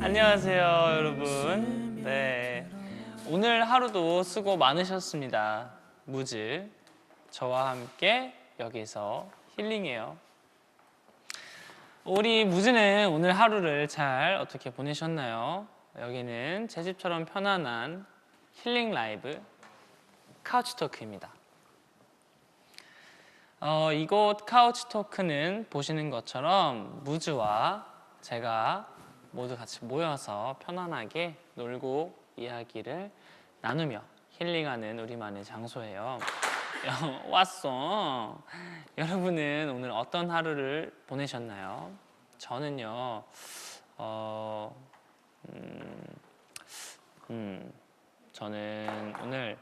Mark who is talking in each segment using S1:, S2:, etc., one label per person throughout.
S1: 안녕하세요, 여러분. 네, 오늘 하루도 수고 많으셨습니다. 무즈, 저와 함께 여기서 힐링해요. 우리 무즈는 오늘 하루를 잘 어떻게 보내셨나요? 여기는 제 집처럼 편안한 힐링 라이브 카우치 토크입니다. 이곳 카우치 토크는 보시는 것처럼 무즈와 제가 모두 같이 모여서 편안하게 놀고 이야기를 나누며 힐링하는 우리만의 장소예요. 왔어. 여러분은 오늘 어떤 하루를 보내셨나요? 저는요, 저는 오늘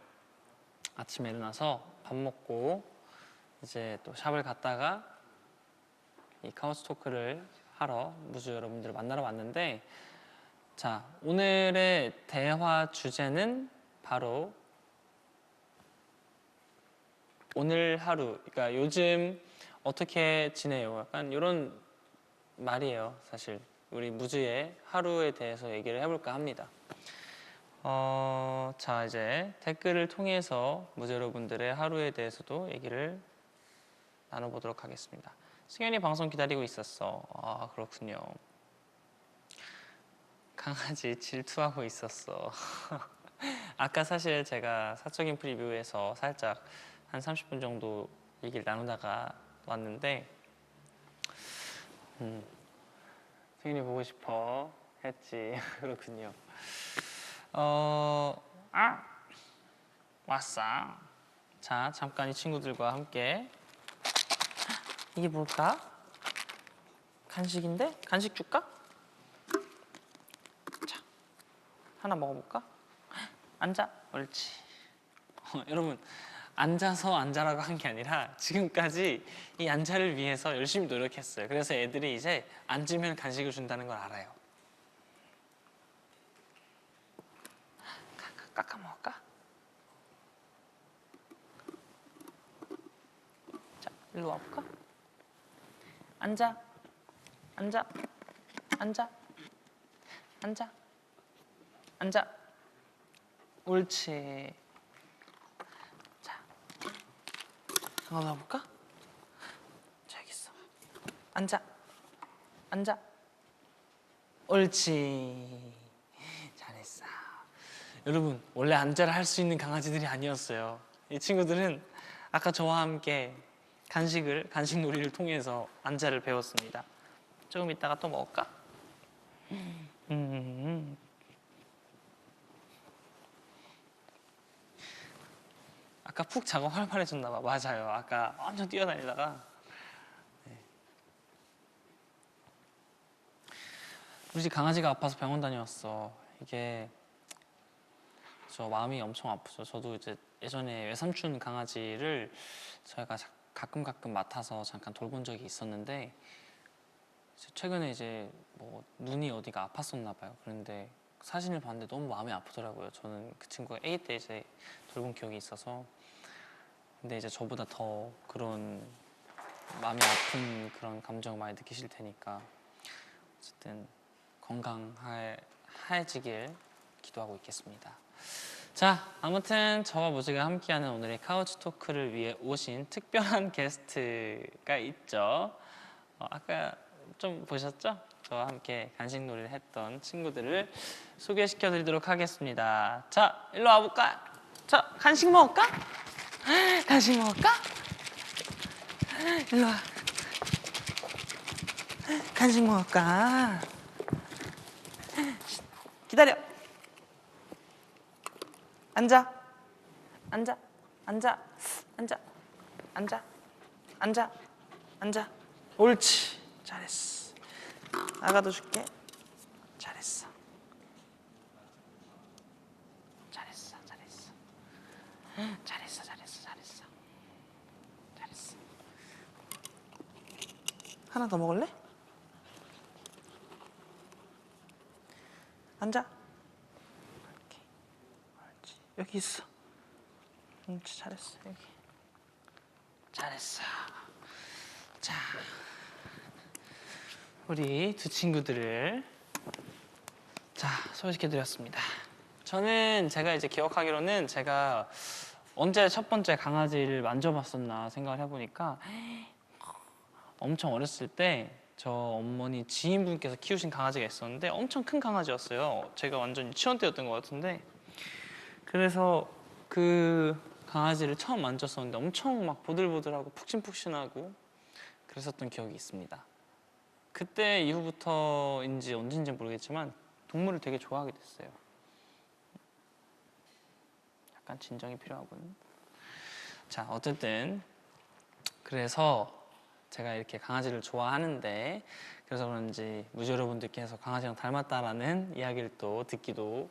S1: 아침에 일어나서 밥 먹고 이제 또 샵을 갔다가 이 카우치 토크를 하러 무즈 여러분들을 만나러 왔는데, 자, 오늘의 대화 주제는 바로 오늘 하루, 그러니까 요즘 어떻게 지내요? 약간 이런 말이에요. 사실 우리 무즈의 하루에 대해서 얘기를 해볼까 합니다. 자, 이제 댓글을 통해서 무즈 여러분들의 하루에 대해서도 얘기를 나눠보도록 하겠습니다. 승현이 방송 기다리고 있었어. 아, 그렇군요. 강아지 질투하고 있었어. 아까 사실 제가 사적인 프리뷰에서 살짝 한 30분 정도 얘기를 나누다가 왔는데, 승현이 보고 싶어 했지. 그렇군요. 왔어. 자, 잠깐 이 친구들과 함께. 이게 뭘까? 간식인데? 간식 줄까? 자, 하나 먹어볼까? 앉아. 옳지. 여러분, 앉아서 앉아라고 한 게 아니라 지금까지 이 앉아를 위해서 열심히 노력했어요. 그래서 애들이 이제 앉으면 간식을 준다는 걸 알아요. 깎아 먹을까? 자, 일로 와볼까? 앉아. 앉아. 앉아. 앉아. 앉아. 옳지. 자, 한번 와볼까? 자, 여기 있어. 앉아. 앉아. 옳지. 잘했어. 여러분, 원래 앉아를 할 수 있는 강아지들이 아니었어요. 이 친구들은 아까 저와 함께 간식 놀이를 통해서 앉아를 배웠습니다. 조금 이따가 또 먹을까? 아까 푹 자고 활발해졌나 봐. 맞아요. 아까 완전 뛰어다니다가. 네. 우리 집 강아지가 아파서 병원 다녀왔어. 이게 저 마음이 엄청 아프죠. 저도 이제 예전에 외삼촌 강아지를 저희가 가끔 맡아서 잠깐 돌본 적이 있었는데, 최근에 이제 뭐 눈이 어디가 아팠었나 봐요. 그런데 사진을 봤는데 너무 마음이 아프더라고요. 저는 그 친구가 아기 때 이제 돌본 기억이 있어서. 근데 이제 저보다 더 그런 마음이 아픈 그런 감정 많이 느끼실 테니까 어쨌든 건강해지길 기도하고 있겠습니다. 자, 아무튼 저와 무즈가 함께하는 오늘의 카우치 토크를 위해 오신 특별한 게스트가 있죠. 아까 좀 보셨죠? 저와 함께 간식 놀이를 했던 친구들을 소개시켜 드리도록 하겠습니다. 자, 일로 와볼까? 자, 간식 먹을까? 간식 먹을까? 일로 와. 간식 먹을까? 기다려. 앉아. 앉아. 앉아. 앉아. 앉아. 앉아. 앉아. 옳지. 잘했어. 아가도 줄게. 잘했어. 잘했어. 잘했어. 잘했어. 잘했어. 잘했어. 잘했어. 하나 더 먹을래? 앉아. 이렇게. 옳지. 여기 있어. 옳지. 잘했어. 여기. 잘했어. 자, 우리 두 친구들을 자 소개시켜드렸습니다. 저는 제가 이제 기억하기로는 제가 언제 첫 번째 강아지를 만져봤었나 생각을 해보니까 엄청 어렸을 때 저 어머니 지인분께서 키우신 강아지가 있었는데 엄청 큰 강아지였어요. 제가 완전 유치원 때였던 것 같은데 그래서 그 강아지를 처음 만졌었는데 엄청 막 보들보들하고 푹신푹신하고 그랬었던 기억이 있습니다. 그때 이후부터인지 언제인지 모르겠지만 동물을 되게 좋아하게 됐어요. 약간 진정이 필요하군. 자, 어쨌든 그래서 제가 이렇게 강아지를 좋아하는데 그래서 그런지 무지 여러분들께서 강아지랑 닮았다라는 이야기를 또 듣기도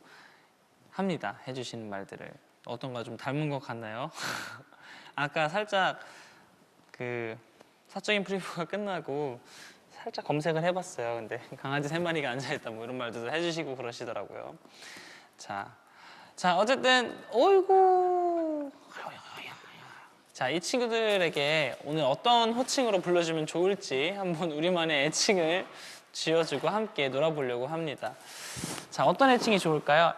S1: 합니다. 해주시는 말들을 어떤가 좀 닮은 것 같나요? 아까 살짝 그 사적인 프리뷰가 끝나고 살짝 검색을 해봤어요. 근데 강아지 3마리가 앉아있다 뭐 이런 말도 해주시고 그러시더라고요. 자 어쨌든 어이구 자, 이 친구들에게 오늘 어떤 호칭으로 불러주면 좋을지 한번 우리만의 애칭을 지어주고 함께 놀아보려고 합니다. 자, 어떤 애칭이 좋을까요?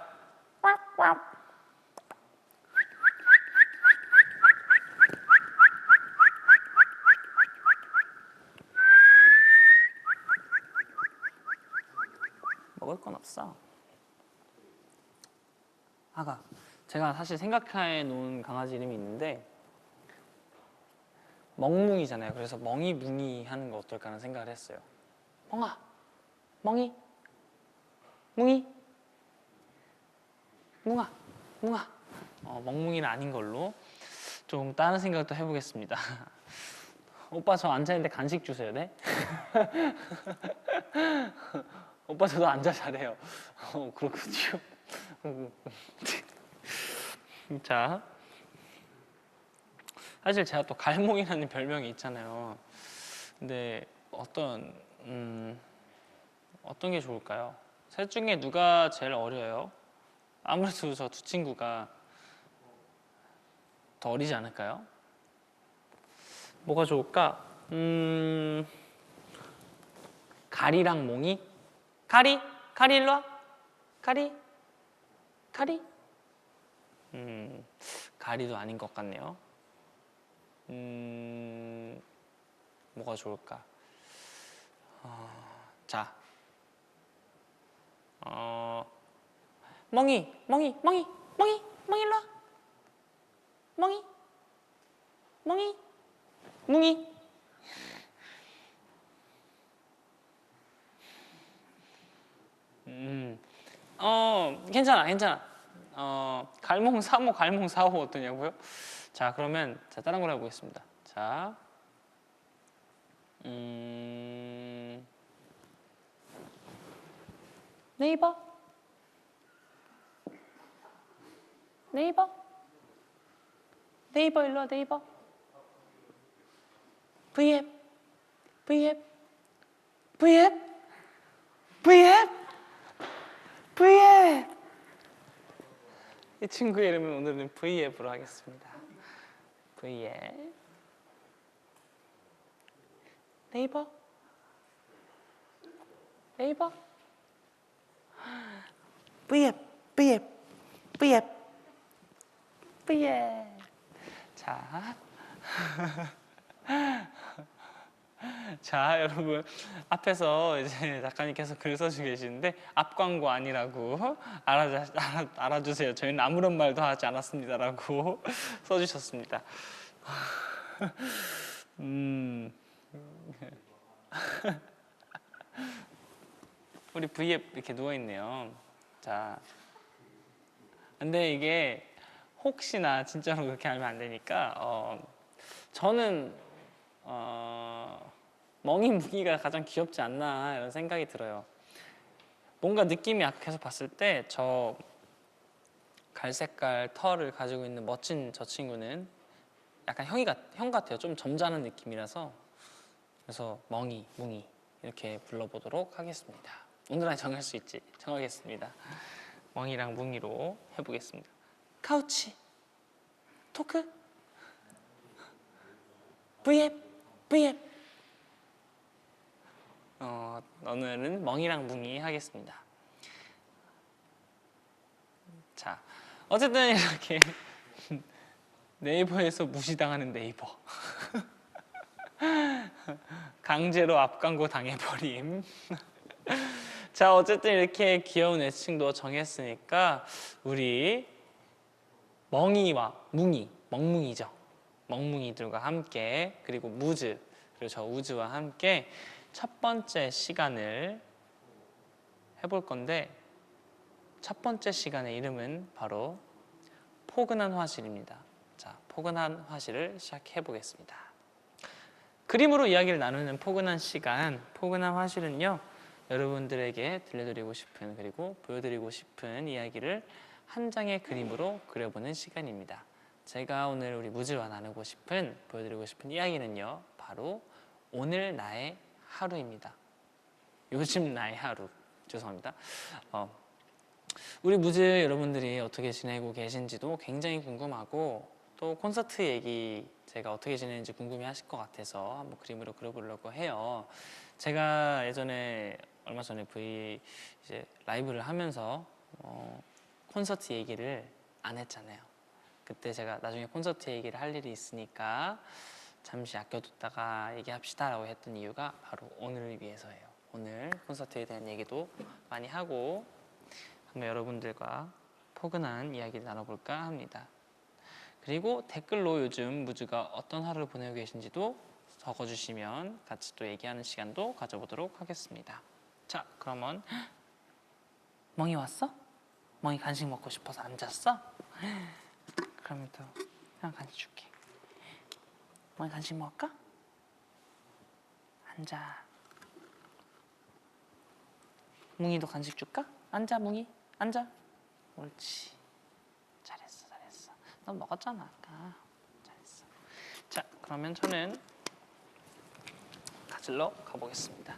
S1: 먹을 건 없어. 아가, 제가 사실 생각해 놓은 강아지 이름이 있는데 멍뭉이잖아요. 그래서 멍이뭉이 하는 거 어떨까 하는 생각을 했어요. 멍아, 멍이, 뭉이, 뭉아, 뭉아. 멍뭉이는 아닌 걸로 좀 다른 생각도 해보겠습니다. 오빠 저 앉아있는데 간식 주세요, 네? 오빠 저도 앉아 잘해요. 그렇군요. 자, 사실 제가 또 갈몽이라는 별명이 있잖아요. 근데 어떤 게 좋을까요? 셋 중에 누가 제일 어려요? 아무래도 저 두 친구가 더 어리지 않을까요? 뭐가 좋을까? 가리랑 몽이? 가리 일로 와. 가리. 가리도 아닌 것 같네요. 뭐가 좋을까? 자, 멍이 일로 와. 뭉이. 괜찮아. 갈몽 3호, 갈몽 4호 어떠냐고요? 자, 그러면 다른 걸 해보겠습니다. 자, 네이버 일로 와, 네이버. V앱. 이 친구의 이름은 오늘은 V앱으로 하겠습니다. V앱. 네이버. V앱. 자. 자, 여러분 앞에서 이제 작가님께서 글 써주고 계시는데 앞 광고 아니라고 알아주세요. 저희는 아무런 말도 하지 않았습니다라고 써주셨습니다. 우리 V앱 이렇게 누워 있네요. 자, 근데 이게 혹시나 진짜로 그렇게 하면 안 되니까 저는 멍이뭉이가 가장 귀엽지 않나 이런 생각이 들어요. 뭔가 느낌이 아까 계속 봤을 때 저 갈색깔 털을 가지고 있는 멋진 저 친구는 약간 형 같아요. 좀 점잖은 느낌이라서 그래서 멍이, 뭉이 이렇게 불러보도록 하겠습니다. 오늘 안에 정할 수 있지? 정하겠습니다. 멍이랑 뭉이로 해보겠습니다. 카우치 토크 V앱 오늘은 멍이랑 뭉이 하겠습니다. 자, 어쨌든 이렇게 네이버에서 무시당하는 네이버. 강제로 앞광고 당해버림. 자, 어쨌든 이렇게 귀여운 애칭도 정했으니까 우리 멍이와 뭉이, 멍뭉이죠. 멍뭉이들과 함께, 그리고 무즈, 그리고 저 우즈와 함께 첫 번째 시간을 해볼 건데, 첫 번째 시간의 이름은 바로 포근한 화실입니다. 자, 포근한 화실을 시작해 보겠습니다. 그림으로 이야기를 나누는 포근한 시간, 포근한 화실은요, 여러분들에게 들려드리고 싶은, 그리고 보여드리고 싶은 이야기를 한 장의 그림으로 그려보는 시간입니다. 제가 오늘 우리 무즈와 나누고 싶은, 보여드리고 싶은 이야기는요, 바로 오늘 나의 하루입니다. 요즘 나의 하루. 죄송합니다. 우리 무즈 여러분들이 어떻게 지내고 계신지도 굉장히 궁금하고, 또 콘서트 얘기 제가 어떻게 지내는지 궁금해 하실 것 같아서 한번 그림으로 그려보려고 해요. 제가 예전에 얼마 전에 이제 라이브를 하면서 콘서트 얘기를 안 했잖아요. 그때 제가 나중에 콘서트 얘기를 할 일이 있으니까 잠시 아껴뒀다가 얘기합시다 라고 했던 이유가 바로 오늘을 위해서예요. 오늘 콘서트에 대한 얘기도 많이 하고 한번 여러분들과 포근한 이야기를 나눠볼까 합니다. 그리고 댓글로 요즘 무즈가 어떤 하루를 보내고 계신지도 적어주시면 같이 또 얘기하는 시간도 가져보도록 하겠습니다. 자, 그러면 멍이 왔어? 멍이 간식 먹고 싶어서 앉았어? 그러면 또 그냥 간식 줄게. 멍이 간식 먹을까? 앉아. 뭉이도 간식 줄까? 앉아, 뭉이. 앉아. 옳지. 잘했어, 잘했어. 너 먹었잖아, 아까. 잘했어. 자, 그러면 저는 가지러 가보겠습니다.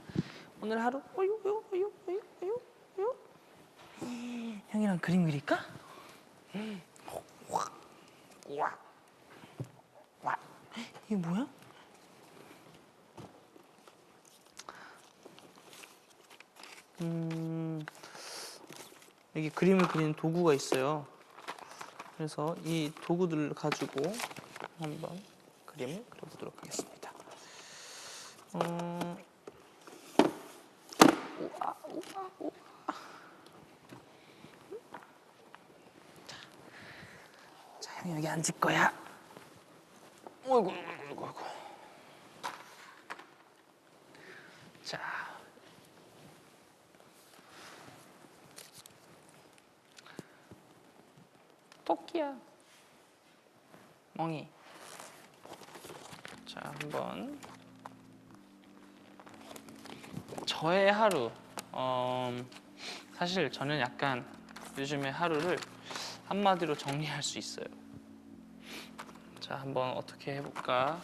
S1: 오늘 하루 형이랑 그림 그릴까? 와, 이게 뭐야? 여기 그림을 그리는 도구가 있어요. 그래서 이 도구들을 가지고 한번 그림을 그려보도록 하겠습니다. 우와. 자, 형이 여기 앉을 거야. 어이구. 자, 토끼야. 멍이. 자, 한번 저의 하루. 사실 저는 약간 요즘에 하루를 한마디로 정리할 수 있어요. 자, 한번 어떻게 해볼까?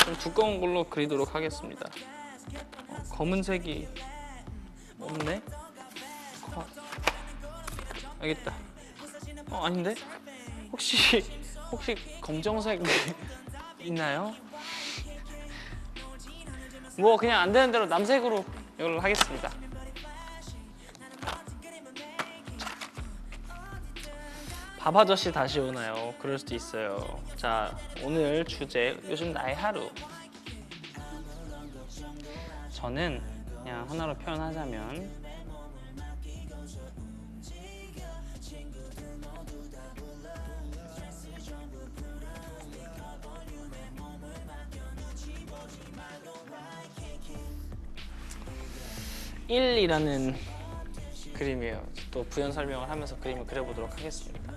S1: 좀 두꺼운 걸로 그리도록 하겠습니다. 검은색이 없네? 알겠다. 아닌데? 혹시 검정색 있나요? 뭐 그냥 안 되는 대로 남색으로 이걸로 하겠습니다. 밥 아저씨 다시 오나요? 그럴 수도 있어요. 자, 오늘 주제 요즘 나의 하루. 저는 그냥 하나로 표현하자면 일이라는 그림이에요. 또 부연 설명을 하면서 그림을 그려보도록 하겠습니다.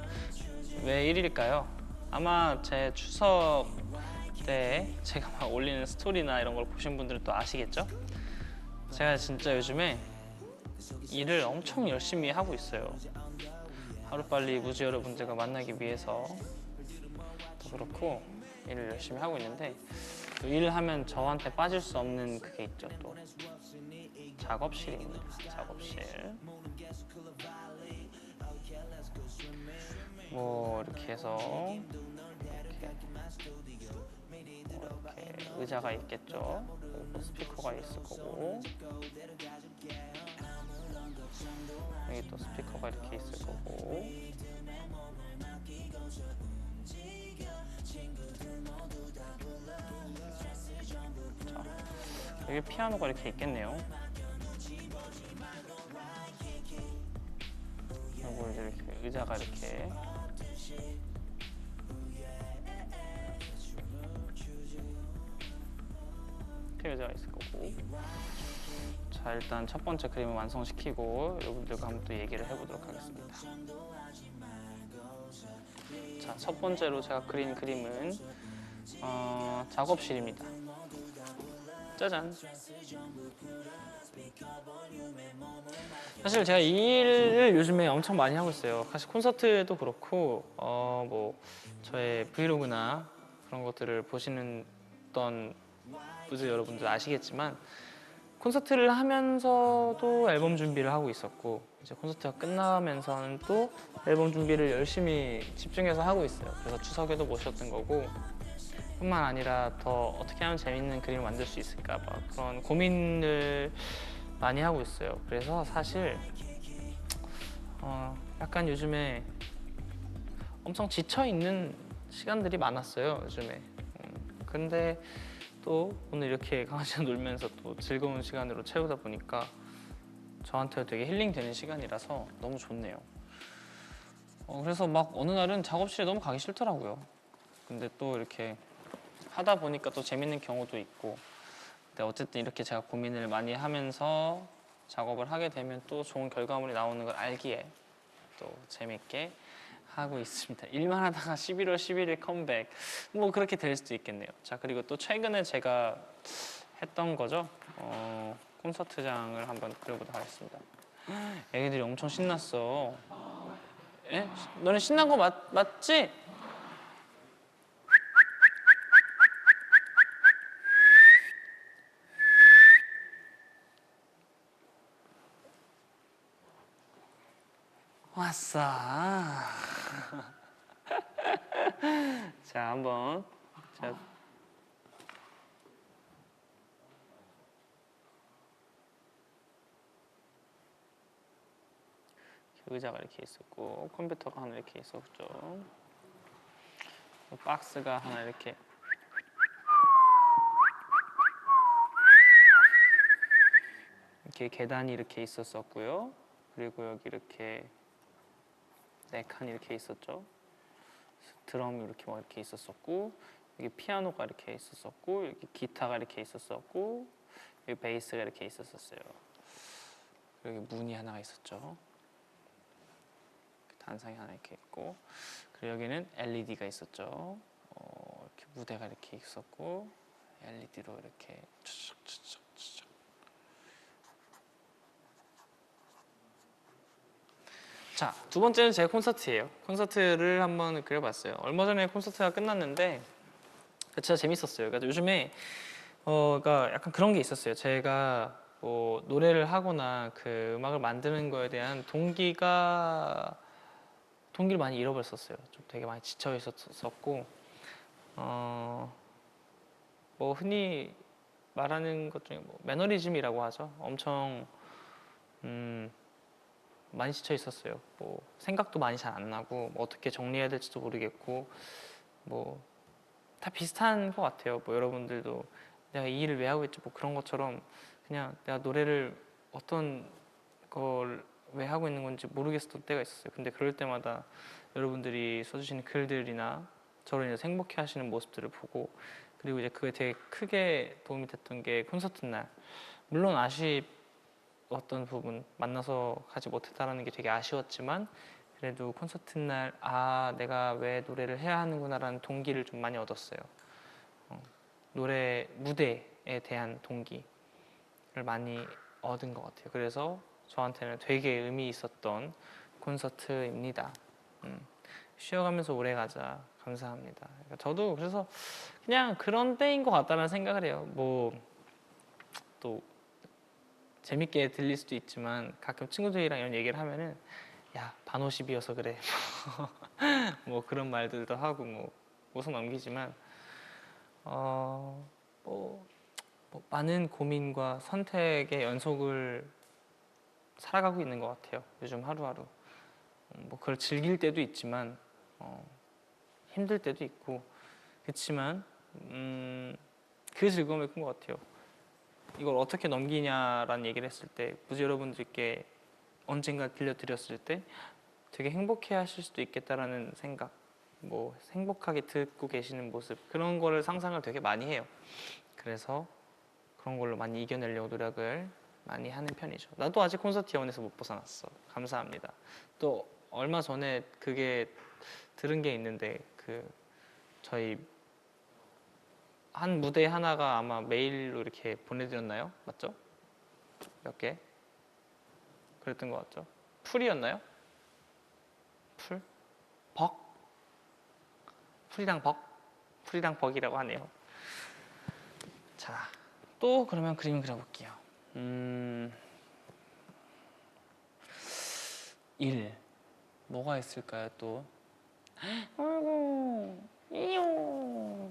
S1: 왜 1일일까요? 아마 제 추석 때 제가 막 올리는 스토리나 이런 걸 보신 분들은 또 아시겠죠? 제가 진짜 요즘에 일을 엄청 열심히 하고 있어요. 하루빨리 무즈 여러분들과 만나기 위해서 또 그렇고 일을 열심히 하고 있는데, 또 일을 하면 저한테 빠질 수 없는 그게 있죠. 또 작업실입니다. 작업실. 뭐 이렇게 해서 이렇게 의자가 있겠죠. 그리고 스피커가 있을 거고, 여기 또 스피커가 이렇게 있을 거고, 자, 여기 피아노가 이렇게 있겠네요. 그리고 이제 이렇게 의자가 이렇게 의자가 있을 거고. 자, 일단 첫 번째 그림을 완성시키고 여러분들과 한번 또 얘기를 해보도록 하겠습니다. 자, 첫 번째로 제가 그린 그림은 작업실입니다. 짜잔. 사실 제가 이 일을 요즘에 엄청 많이 하고 있어요. 사실 콘서트도 그렇고 뭐 저의 브이로그나 그런 것들을 보시는 어떤 분들 여러분들 아시겠지만 콘서트를 하면서도 앨범 준비를 하고 있었고 이제 콘서트가 끝나면서는 또 앨범 준비를 열심히 집중해서 하고 있어요. 그래서 추석에도 모셨던 거고 뿐만 아니라 더 어떻게 하면 재밌는 그림을 만들 수 있을까 봐 그런 고민을 많이 하고 있어요. 그래서 사실 약간 요즘에 엄청 지쳐있는 시간들이 많았어요. 요즘에. 근데 또 오늘 이렇게 강아지랑 놀면서 또 즐거운 시간으로 채우다 보니까 저한테 되게 힐링되는 시간이라서 너무 좋네요. 그래서 막 어느 날은 작업실에 너무 가기 싫더라고요. 근데 또 이렇게 하다 보니까 또 재밌는 경우도 있고 근데 어쨌든 이렇게 제가 고민을 많이 하면서 작업을 하게 되면 또 좋은 결과물이 나오는 걸 알기에 또 재밌게 하고 있습니다. 일만 하다가 11월 11일 컴백 뭐 그렇게 될 수도 있겠네요. 자, 그리고 또 최근에 제가 했던 거죠. 콘서트장을 한번 그려보도록 하겠습니다. 애기들이 엄청 신났어. 에? 너네 신난 거 맞지? 왔어. 자, 한번 자, 의자가 이렇게 있었고 컴퓨터가 하나 이렇게 있었죠. 박스가 하나 이렇게 계단이 이렇게 있었었고요. 그리고 여기 이렇게 네 칸 이렇게 있었죠. 드럼이 이렇게 있었었고 여기 피아노가 이렇게 있었었고 여기 기타가 이렇게 있었었고 여기 베이스가 이렇게 있었었어요. 여기 문이 하나가 있었죠. 단상이 하나 이렇게 있고 그리고 여기는 LED가 있었죠. 이렇게 무대가 이렇게 있었고 LED로 이렇게 추적추적 자, 두 번째는 제 콘서트예요. 콘서트를 한번 그려봤어요. 얼마 전에 콘서트가 끝났는데 진짜 재밌었어요. 그러니까 요즘에 그러니까 약간 그런 게 있었어요. 제가 뭐 노래를 하거나 그 음악을 만드는 거에 대한 동기를 많이 잃어버렸었어요. 좀 되게 많이 지쳐 있었었고 뭐 흔히 말하는 것 중에 뭐 매너리즘이라고 하죠. 엄청 많이 지쳐 있었어요. 뭐 생각도 많이 잘 안 나고 뭐 어떻게 정리해야 될지도 모르겠고 뭐 다 비슷한 것 같아요. 뭐 여러분들도 내가 이 일을 왜 하고 있지 뭐 그런 것처럼 그냥 내가 노래를 어떤 걸 왜 하고 있는 건지 모르겠었던 때가 있었어요. 근데 그럴 때마다 여러분들이 써주시는 글들이나 저를 이제 행복해 하시는 모습들을 보고 그리고 이제 그게 되게 크게 도움이 됐던 게 콘서트 날 물론 어떤 부분 만나서 가지 못했다는 게 되게 아쉬웠지만 그래도 콘서트 날 내가 왜 노래를 해야 하는구나라는 동기를 좀 많이 얻었어요. 노래 무대에 대한 동기를 많이 얻은 것 같아요. 그래서 저한테는 되게 의미 있었던 콘서트입니다. 쉬어가면서 오래가자. 감사합니다. 그러니까 저도 그래서 그냥 그런 때인 것 같다는 생각을 해요. 뭐 또 재밌게 들릴 수도 있지만 가끔 친구들이랑 이런 얘기를 하면은 야 반오십이어서 그래 뭐 그런 말들도 하고 뭐 웃어 넘기지만 뭐 많은 고민과 선택의 연속을 살아가고 있는 것 같아요. 요즘 하루하루. 뭐 그걸 즐길 때도 있지만 힘들 때도 있고 그렇지만 그 즐거움이 큰 것 같아요. 이걸 어떻게 넘기냐라는 얘기를 했을 때 무지 여러분들께 언젠가 들려드렸을 때 되게 행복해 하실 수도 있겠다라는 생각, 뭐 행복하게 듣고 계시는 모습, 그런 거를 상상을 되게 많이 해요. 그래서 그런 걸로 많이 이겨내려고 노력을 많이 하는 편이죠. 나도 아직 콘서트 여원에서 못 벗어났어. 감사합니다. 또 얼마 전에 그게 들은 게 있는데 그 저희 한 무대 하나가 아마 메일로 이렇게 보내드렸나요? 맞죠? 몇 개? 그랬던 것 같죠? 풀이었나요? 풀? 벅? 풀이랑 벅? 풀이랑 벅이라고 하네요. 자, 또 그러면 그림 그려볼게요. 일 뭐가 있을까요 또? 아이고 이요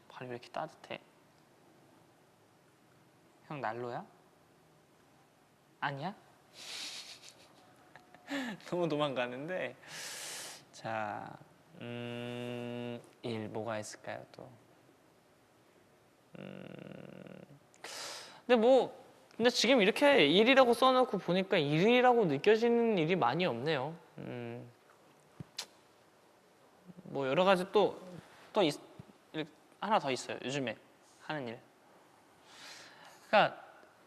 S1: 발이 왜 이렇게 따뜻해? 형 난로야? 아니야? 너무 도망가는데. 자, 일 뭐가 있을까요 또? 근데 지금 이렇게 일이라고 써놓고 보니까 일이라고 느껴지는 일이 많이 없네요. 뭐 여러 가지 또 하나 더 있어요. 요즘에 하는 일. 그러니까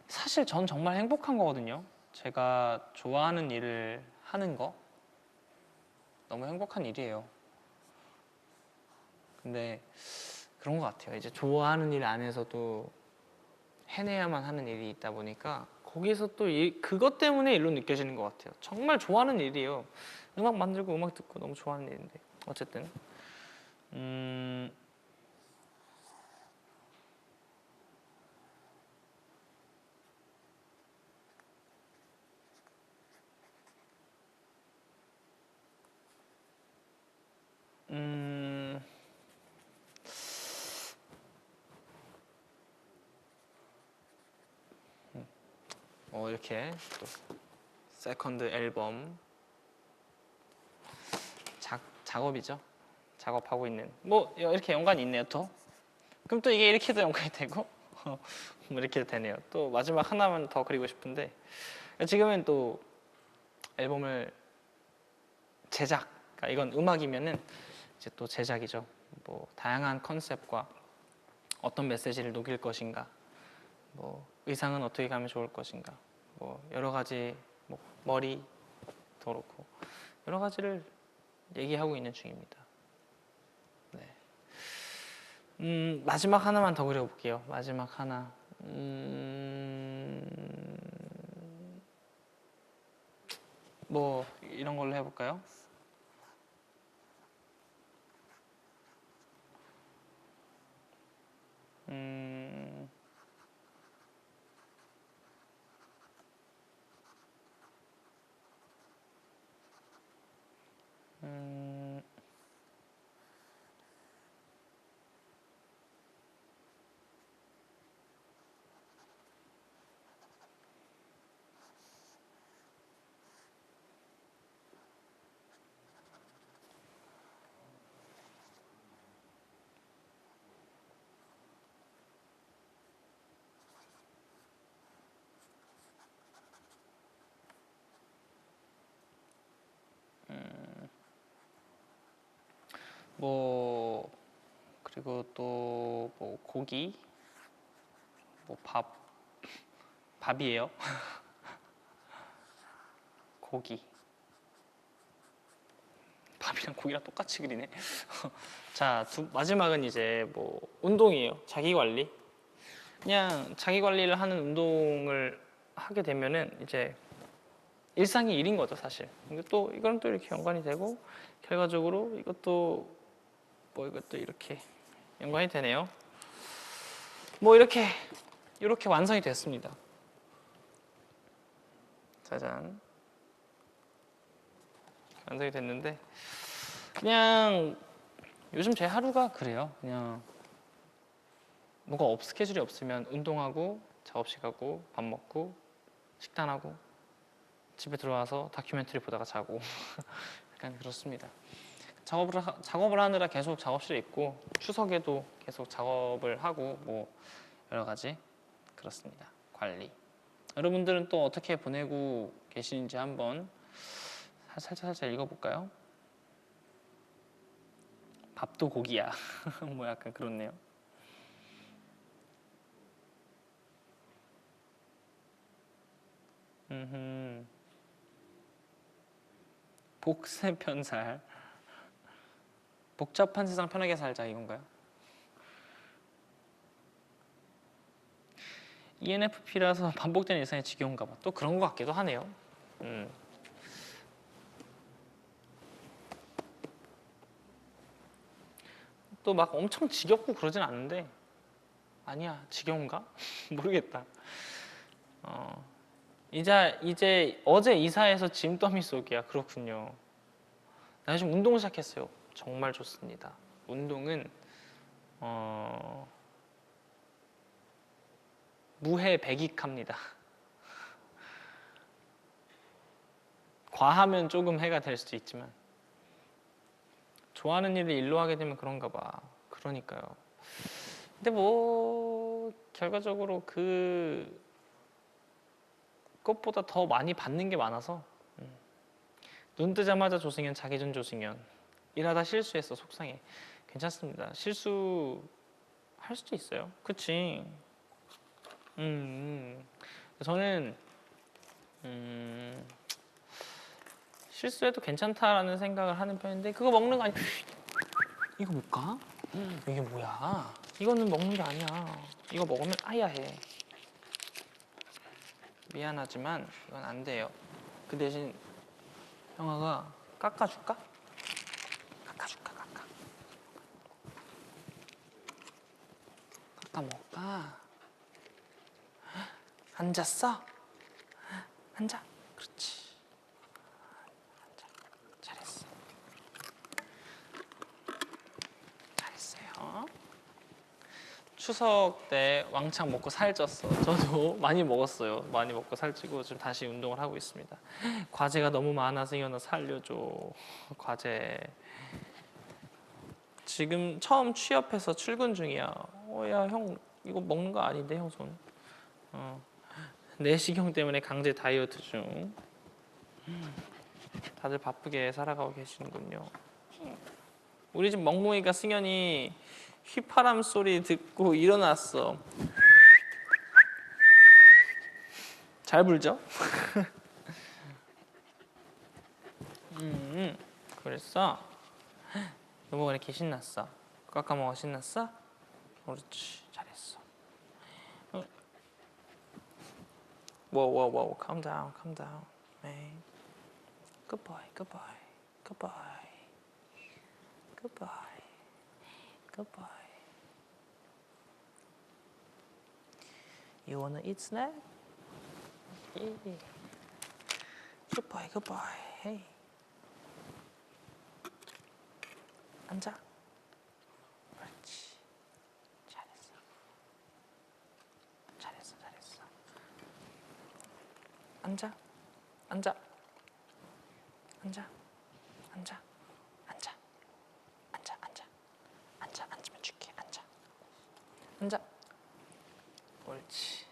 S1: 사실 전 정말 행복한 거거든요. 제가 좋아하는 일을 하는 거 너무 행복한 일이에요. 근데 그런 것 같아요. 이제 좋아하는 일 안에서도 해내야만 하는 일이 있다 보니까 거기서 또 그것 때문에 일로 느껴지는 것 같아요. 정말 좋아하는 일이에요. 음악 만들고 음악 듣고 너무 좋아하는 일인데 어쨌든 이렇게 또 세컨드 앨범 작업이죠. 작업하고 있는 뭐 이렇게 연관이 있네요. 또 그럼 또 이게 이렇게도 연관이 되고 뭐 이렇게도 되네요. 또 마지막 하나만 더 그리고 싶은데 지금은 또 앨범을 제작, 그러니까 이건 음악이면은 이제 또 제작이죠. 뭐 다양한 컨셉과 어떤 메시지를 녹일 것인가, 뭐 의상은 어떻게 가면 좋을 것인가, 뭐 여러 가지 뭐 머리도 그렇고 여러 가지를 얘기하고 있는 중입니다. 네. 마지막 하나만 더 그려볼게요. 마지막 하나. 뭐 이런 걸로 해볼까요? 음, 음, 뭐 그리고 또 뭐 고기, 뭐 밥이에요. 고기. 밥이랑 고기랑 똑같이 그리네. 자, 마지막은 이제 뭐 운동이에요. 자기 관리. 그냥 자기 관리를 하는 운동을 하게 되면은 이제 일상이 일인 거죠, 사실. 근데 또 이건 또 이렇게 연관이 되고 결과적으로 이것도 이렇게 연관이 되네요. 뭐 이렇게 완성이 됐습니다. 짜잔. 완성이 됐는데 그냥 요즘 제 하루가 그래요. 그냥 뭐가 스케줄이 없으면 운동하고 작업실 가고 밥 먹고 식단하고 집에 들어와서 다큐멘터리 보다가 자고 약간 그렇습니다. 작업을 하느라 계속 작업실에 있고 추석에도 계속 작업을 하고 뭐 여러 가지 그렇습니다. 관리. 여러분들은 또 어떻게 보내고 계시는지 한번 살짝 읽어볼까요? 밥도 고기야. 뭐 약간 그렇네요. 복세 편살. 복잡한 세상 편하게 살자 이건가요? ENFP라서 반복되는 일상이 지겨운가 봐. 또 그런 것 같기도 하네요. 또 막 엄청 지겹고 그러진 않은데 아니야 지겨운가? 모르겠다. 이제 어제 이사해서 짐더미 속이야. 그렇군요. 나 요즘 운동 시작했어요. 정말 좋습니다. 운동은 무해백익합니다. 과하면 조금 해가 될 수도 있지만 좋아하는 일을 일로 하게 되면 그런가 봐. 그러니까요. 근데 뭐 결과적으로 그것보다 더 많이 받는 게 많아서 눈 뜨자마자 조승현, 자기 전 조승현. 일하다 실수했어. 속상해. 괜찮습니다. 실수할 수도 있어요. 그치? 저는 실수해도 괜찮다라는 생각을 하는 편인데 그거 먹는 거 아니? 이거 뭘까? 이게 뭐야? 이거는 먹는 게 아니야. 이거 먹으면 아야해. 미안하지만 이건 안 돼요. 그 대신 형아가 깎아줄까? 깎아. 깎아 먹을까? 앉았어? 앉아. 그렇지. 앉아. 잘했어. 잘했어요. 추석 때 왕창 먹고 살쪘어. 저도 많이 먹었어요. 많이 먹고 살찌고 지금 다시 운동을 하고 있습니다. 과제가 너무 많아서 이현아 살려줘. 과제. 지금 처음 취업해서 출근 중이야. 야, 형 이거 먹는 거 아닌데 형 손. 내시경 때문에 강제 다이어트 중. 다들 바쁘게 살아가고 계시는군요. 우리 집 멍멍이가 승현이 휘파람 소리 듣고 일어났어. 잘 불죠? 그랬어? 여보가 이렇게 신났어? 깎아먹어 신났어? 그렇지 잘했어. Whoa, calm down, man. Good boy. You wanna eat snack? Yeah. Good boy. Hey. 앉아. 그렇지. 잘했어. 앉아. 앉으면 줄게. 앉아. 옳지.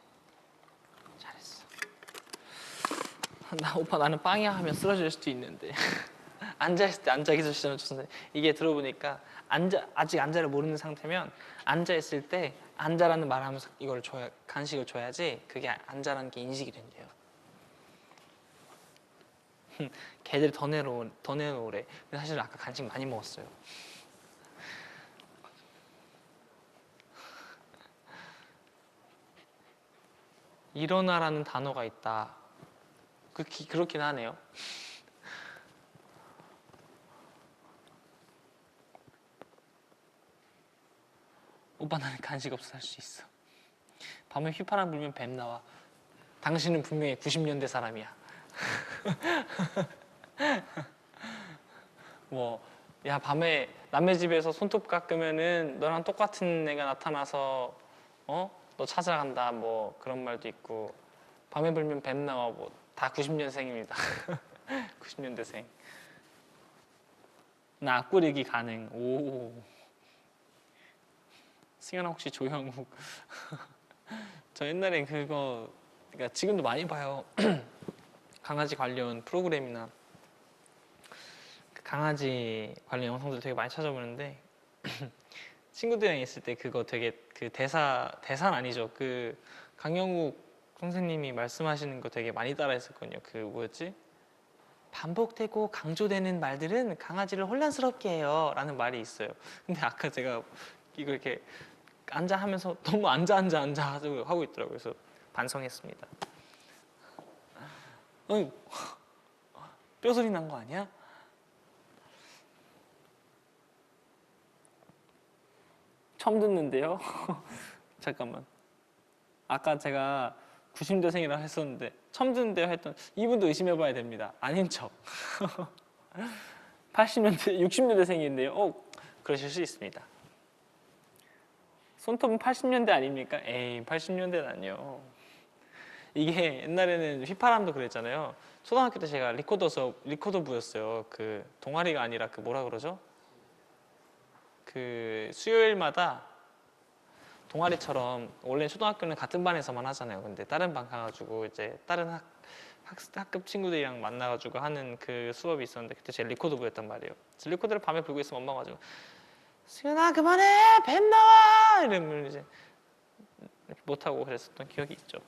S1: 잘했어. 오빠 나는 빵이야 하면 쓰러질 수도 있는데 앉아있을 때 앉아 계시면 좋습니다. 이게 들어보니까 아직 앉아를 모르는 상태면 앉아있을 때 앉아라는 말을 하면서 이걸 간식을 줘야지 그게 앉아라는 게 인식이 된대요. 걔들이 더 내놓으래. 근데 사실 아까 간식 많이 먹었어요. 일어나라는 단어가 있다. 그렇긴 하네요. 오빠 나는 간식 없어 살 수 있어. 밤에 휘파람 불면 뱀 나와. 당신은 분명히 90년대 사람이야. 뭐 야 밤에 남의 집에서 손톱 깎으면은 너랑 똑같은 애가 나타나서 너 찾아간다 뭐 그런 말도 있고 밤에 불면 뱀 나와 뭐 다 90년생입니다. 90년대생. 나 앞구르기 가능. 오. 승현아 혹시 조형욱? 저 옛날에 그거 그러니까 지금도 많이 봐요. 강아지 관련 프로그램이나 그 강아지 관련 영상들 되게 많이 찾아보는데 친구들이랑 있을 때 그거 되게 그 대사는 아니죠. 그 강영욱 선생님이 말씀하시는 거 되게 많이 따라했었거든요. 그 뭐였지? 반복되고 강조되는 말들은 강아지를 혼란스럽게 해요 라는 말이 있어요. 근데 아까 제가 이거 이렇게 앉아 하면서 너무 앉아 하고 있더라고요. 그래서 반성했습니다. 뼈소리 난 거 아니야? 처음 듣는데요? 잠깐만. 아까 제가 90년대생이라고 했었는데 처음 듣는데요 했던 이분도 의심해봐야 됩니다. 아닌 척. 80년대, 60년대생인데요. 그러실 수 있습니다. 손톱은 80년대 아닙니까? 에이, 80년대는요. 이게 옛날에는 휘파람도 그랬잖아요. 초등학교 때 제가 리코더부였어요. 그 동아리가 아니라 그 뭐라 그러죠? 그 수요일마다 동아리처럼 원래 초등학교는 같은 반에서만 하잖아요. 근데 다른 반 가가지고 이제 다른 학급 친구들이랑 만나가지고 하는 그 수업이 있었는데 그때 제가 리코더부였단 말이에요. 리코더를 밤에 불고 있으면 엄마가 가지고 승현아 그만해 뱀 나와 이러면 이제 못하고 그랬었던 기억이 있죠.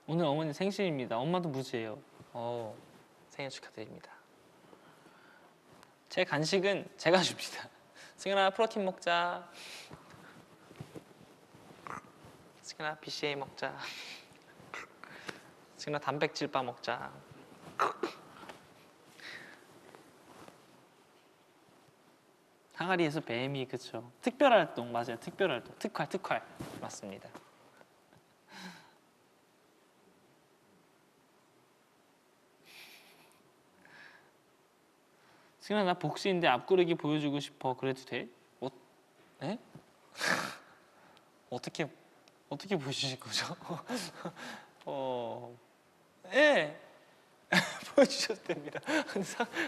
S1: 오늘 어머니 생신입니다. 엄마도 무지해요. 생일 축하드립니다. 제 간식은 제가 줍니다. 승현아 프로틴 먹자. 승현아 BCA 먹자. 승현아 단백질 바 먹자. 항아리에서 뱀이 그쵸. 특별활동 맞아요. 특별활동 특활 맞습니다. 승현아 나 복수인데 앞구르기 보여주고 싶어. 그래도 돼? 에? 어떻게 보여주실 거죠? 예. 보여주셔도 됩니다.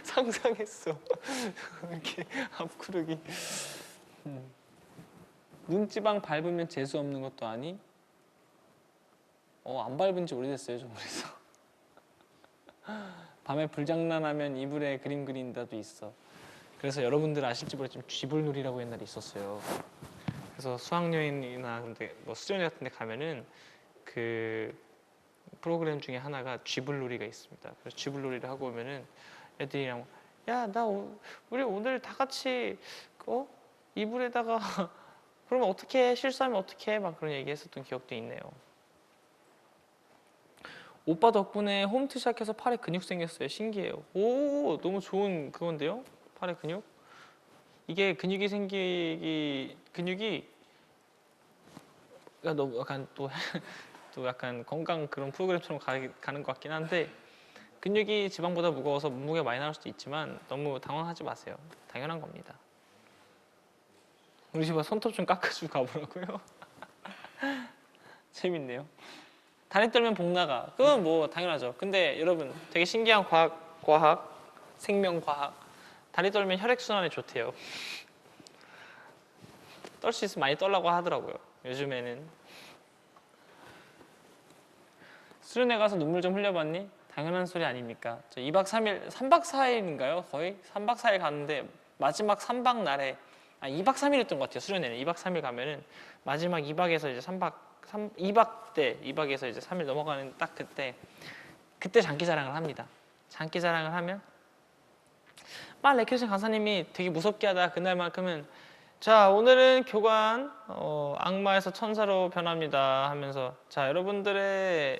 S1: 상상했어. 이렇게 앞구르기. 눈지방 밟으면 재수 없는 것도 아니? 안 밟은 지 오래됐어요. 좀 그래서. 밤에 불장난하면 이불에 그림 그린다도 있어. 그래서 여러분들 아실지 모르겠지만 쥐불놀이라고 옛날에 있었어요. 그래서 수학여행이나 근데 뭐 수련회 같은 데 가면은 그 프로그램 중에 하나가 쥐불놀이가 있습니다. 그래서 쥐불놀이를 하고 오면은 애들이랑 우리 오늘 다 같이 이불에다가 그러면 어떻게 실수하면 어떻게 막 그런 얘기했었던 기억도 있네요. 오빠 덕분에 홈트 시작해서 팔에 근육 생겼어요. 신기해요. 오 너무 좋은 그건데요. 팔에 근육. 이게 근육이 너무 약간 또 약간 건강 그런 프로그램처럼 가는 것 같긴 한데 근육이 지방보다 무거워서 몸무게가 많이 나올 수도 있지만 너무 당황하지 마세요. 당연한 겁니다. 우리 집에 손톱 좀 깎아주고 가보라고요? 재밌네요. 다리 떨면 복 나가. 그건 뭐 당연하죠. 근데 여러분 되게 신기한 생명과학. 다리 떨면 혈액순환에 좋대요. 떨 수 있으면 많이 떨라고 하더라고요. 요즘에는. 수련회 가서 눈물 좀 흘려봤니? 당연한 소리 아닙니까? 저 2박 3일, 3박 4일인가요? 거의? 3박 4일 갔는데 마지막 3박 날에 2박 3일이었던 것 같아요. 수련회는 2박 3일 가면은 마지막 2박에서 이제 2박에서 이제 3일 넘어가는 딱 그때 장기자랑을 합니다. 장기자랑을 하면 레큐션 강사님이 되게 무섭게 하다 그날만큼은 자 오늘은 교관 악마에서 천사로 변합니다 하면서 자 여러분들의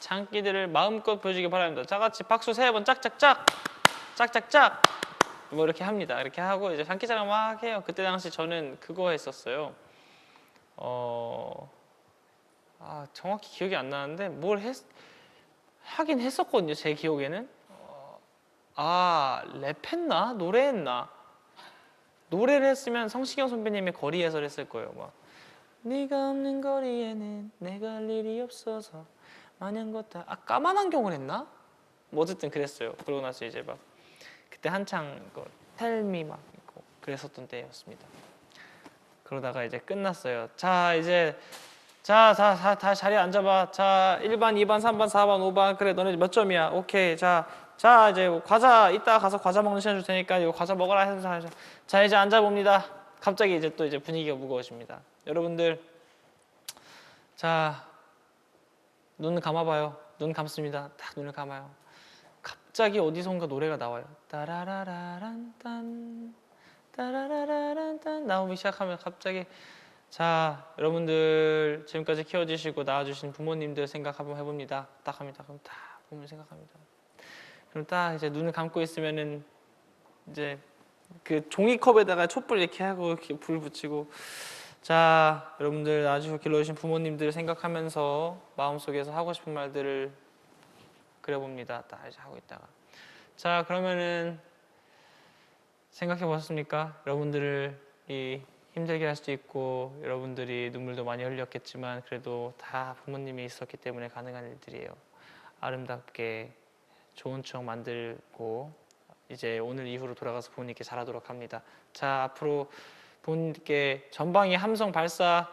S1: 장기들을 마음껏 보여주기 바랍니다. 다 같이 박수 3번 짝짝짝 짝짝짝 뭐 이렇게 합니다. 이렇게 하고 이제 장기자랑 막 해요. 그때 당시 저는 그거 했었어요. 정확히 기억이 안 나는데 하긴 했었거든요. 제 기억에는. 랩했나? 노래했나? 노래를 했으면 성시경 선배님의 거리 해설 했을 거예요. 막 네가 없는 거리에는 내가 할 일이 없어서 마냥 걷다. 까만 안경을 했나? 뭐 어쨌든 그랬어요. 그러고 나서 이제 막 그때 한창 텔미 막 있고 그랬었던 때였습니다. 그러다가 이제 끝났어요. 자 이제 다 자리에 앉아봐. 자 1반, 2반, 3반, 4반, 5반 그래 너네 몇 점이야? 오케이 자 이제 과자 이따 가서 과자 먹는 시간 줄 테니까 이거 과자 먹어라 해서 자 이제 앉아봅니다. 갑자기 이제 또 이제 분위기가 무거워집니다. 여러분들 자 눈 감아봐요. 눈 감습니다. 딱 눈을 감아요. 갑자기 어디선가 노래가 나와요. 따라라라란딴 따라라라란딴 나오기 시작하면 갑자기 자 여러분들 지금까지 키워주시고 낳아주신 부모님들 생각 한번 해봅니다. 딱 합니다. 그럼 딱 부모님 생각합니다. 그럼 딱 이제 눈을 감고 있으면은 이제 그 종이컵에다가 촛불 이렇게 하고 이렇게 불 붙이고 자 여러분들 낳아주시고 길러주신 부모님들 생각하면서 마음속에서 하고 싶은 말들을 그려봅니다. 딱 이제 하고 있다가 자 그러면은 생각해 보셨습니까? 여러분들을 힘들게 할 수도 있고 여러분들이 눈물도 많이 흘렸겠지만 그래도 다 부모님이 있었기 때문에 가능한 일들이에요. 아름답게 좋은 추억 만들고 이제 오늘 이후로 돌아가서 부모님께 잘하도록 합니다. 자 앞으로 부모님께 전방위 함성 발사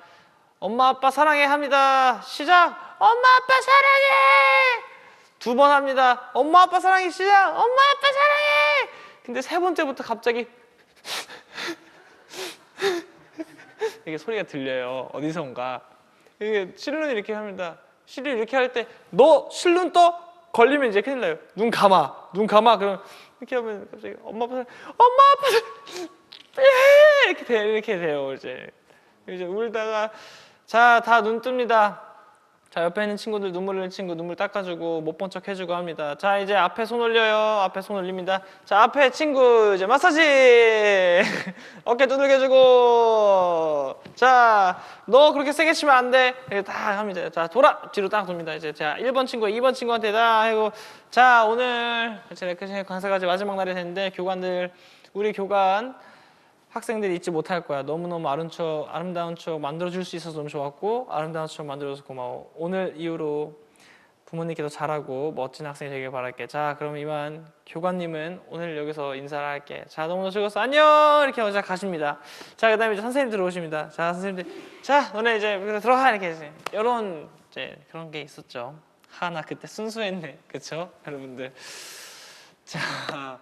S1: 엄마 아빠 사랑해 합니다. 시작! 엄마 아빠 사랑해! 2번 합니다. 엄마 아빠 사랑해 시작! 엄마 아빠 사랑해! 근데 3번째부터 갑자기 이게 소리가 들려요. 어디선가. 이게 실눈 이렇게 합니다. 실눈 이렇게 할 때 너 실눈 떠? 걸리면 이제 큰일 나요. 눈 감아. 그럼 이렇게 하면 갑자기 엄마 아빠 이렇게 돼요. 이제 울다가 자 다 눈 뜹니다. 자 옆에 있는 친구들 눈물 흘리는 친구 눈물 닦아주고 못 본 척 해주고 합니다. 자 이제 앞에 손 올려요. 앞에 손 올립니다. 자 앞에 친구 이제 마사지 어깨 두들겨주고 자 너 그렇게 세게 치면 안 돼. 이렇게 다 합니다. 자 뒤로 딱 돕니다. 이제 자 1번 친구 2번 친구한테 다 하고 자 오늘 제 레크처 강사까지 마지막 날이 됐는데 교관들 우리 교관 학생들이 잊지 못할 거야. 너무너무 아름다운 추억 만들어줄 수 있어서 너무 좋았고 아름다운 추억 만들어줘서 고마워. 오늘 이후로 부모님께도 잘하고 멋진 학생이 되길 바랄게. 자 그럼 이만 교관님은 오늘 여기서 인사를 할게. 자 너무너무 즐거웠어. 안녕 이렇게 하고 가십니다. 자 그 다음에 이제 선생님 들어오십니다. 자 선생님들 자 너네 이제 들어가 이렇게 이제 이런 이제 그런 게 있었죠. 나 그때 순수했네. 그쵸 여러분들. 자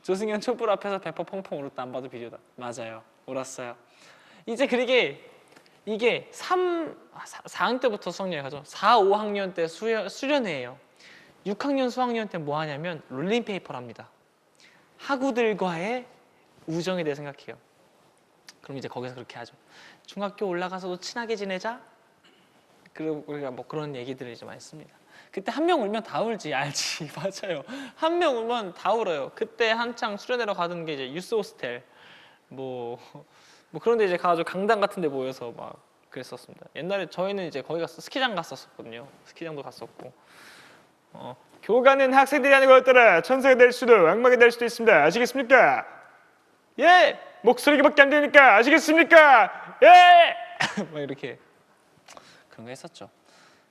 S1: 조승현 촛불 앞에서 배퍼 펑펑 울었다. 안 봐도 비디오다. 맞아요. 울었어요. 이제 이게 4학년 때부터 수학여행 가죠. 4, 5학년 때 수련회예요. 6학년 수학년 때 뭐 하냐면 롤링페이퍼를 합니다. 학우들과의 우정에 대해 생각해요. 그럼 이제 거기서 그렇게 하죠. 중학교 올라가서도 친하게 지내자. 그리고 우리가 뭐 그런 얘기들을 이제 많이 씁니다. 그때 한 명 울면 다 울지. 알지. 맞아요. 한 명 울면 다 울어요. 그때 한창 수련회로 가던 게 이제 유스 호스텔 뭐 그런데 이제 가가지고 강당 같은 데 모여서 막 그랬었습니다. 옛날에 저희는 이제 거기 가서 스키장 갔었거든요. 스키장도 갔었고 교관은 학생들이 하는 것들아 천사가 될 수도 악마가 될 수도 있습니다. 아시겠습니까? 예! 목소리밖에 안 되니까 아시겠습니까? 예! 막 이렇게 그런 거 했었죠.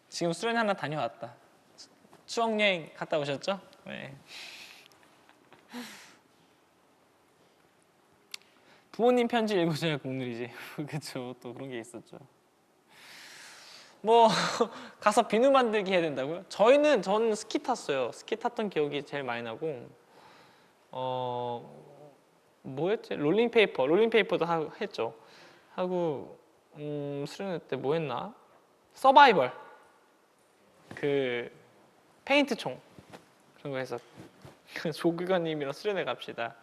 S1: 지금 수련회 하나 다녀왔다. 수학여행 갔다 오셨죠? 네. 부모님 편지 읽어줘야 국룰이지. 그쵸. 또 그런 게 있었죠. 뭐 가서 비누 만들기 해야 된다고요? 저는 스키 탔어요. 스키 탔던 기억이 제일 많이 나고 뭐였지? 롤링페이퍼도 했죠. 하고 수련회 때 뭐 했나? 서바이벌 그 페인트총 그런 거 해서 조교관님이랑 수련회 갑시다.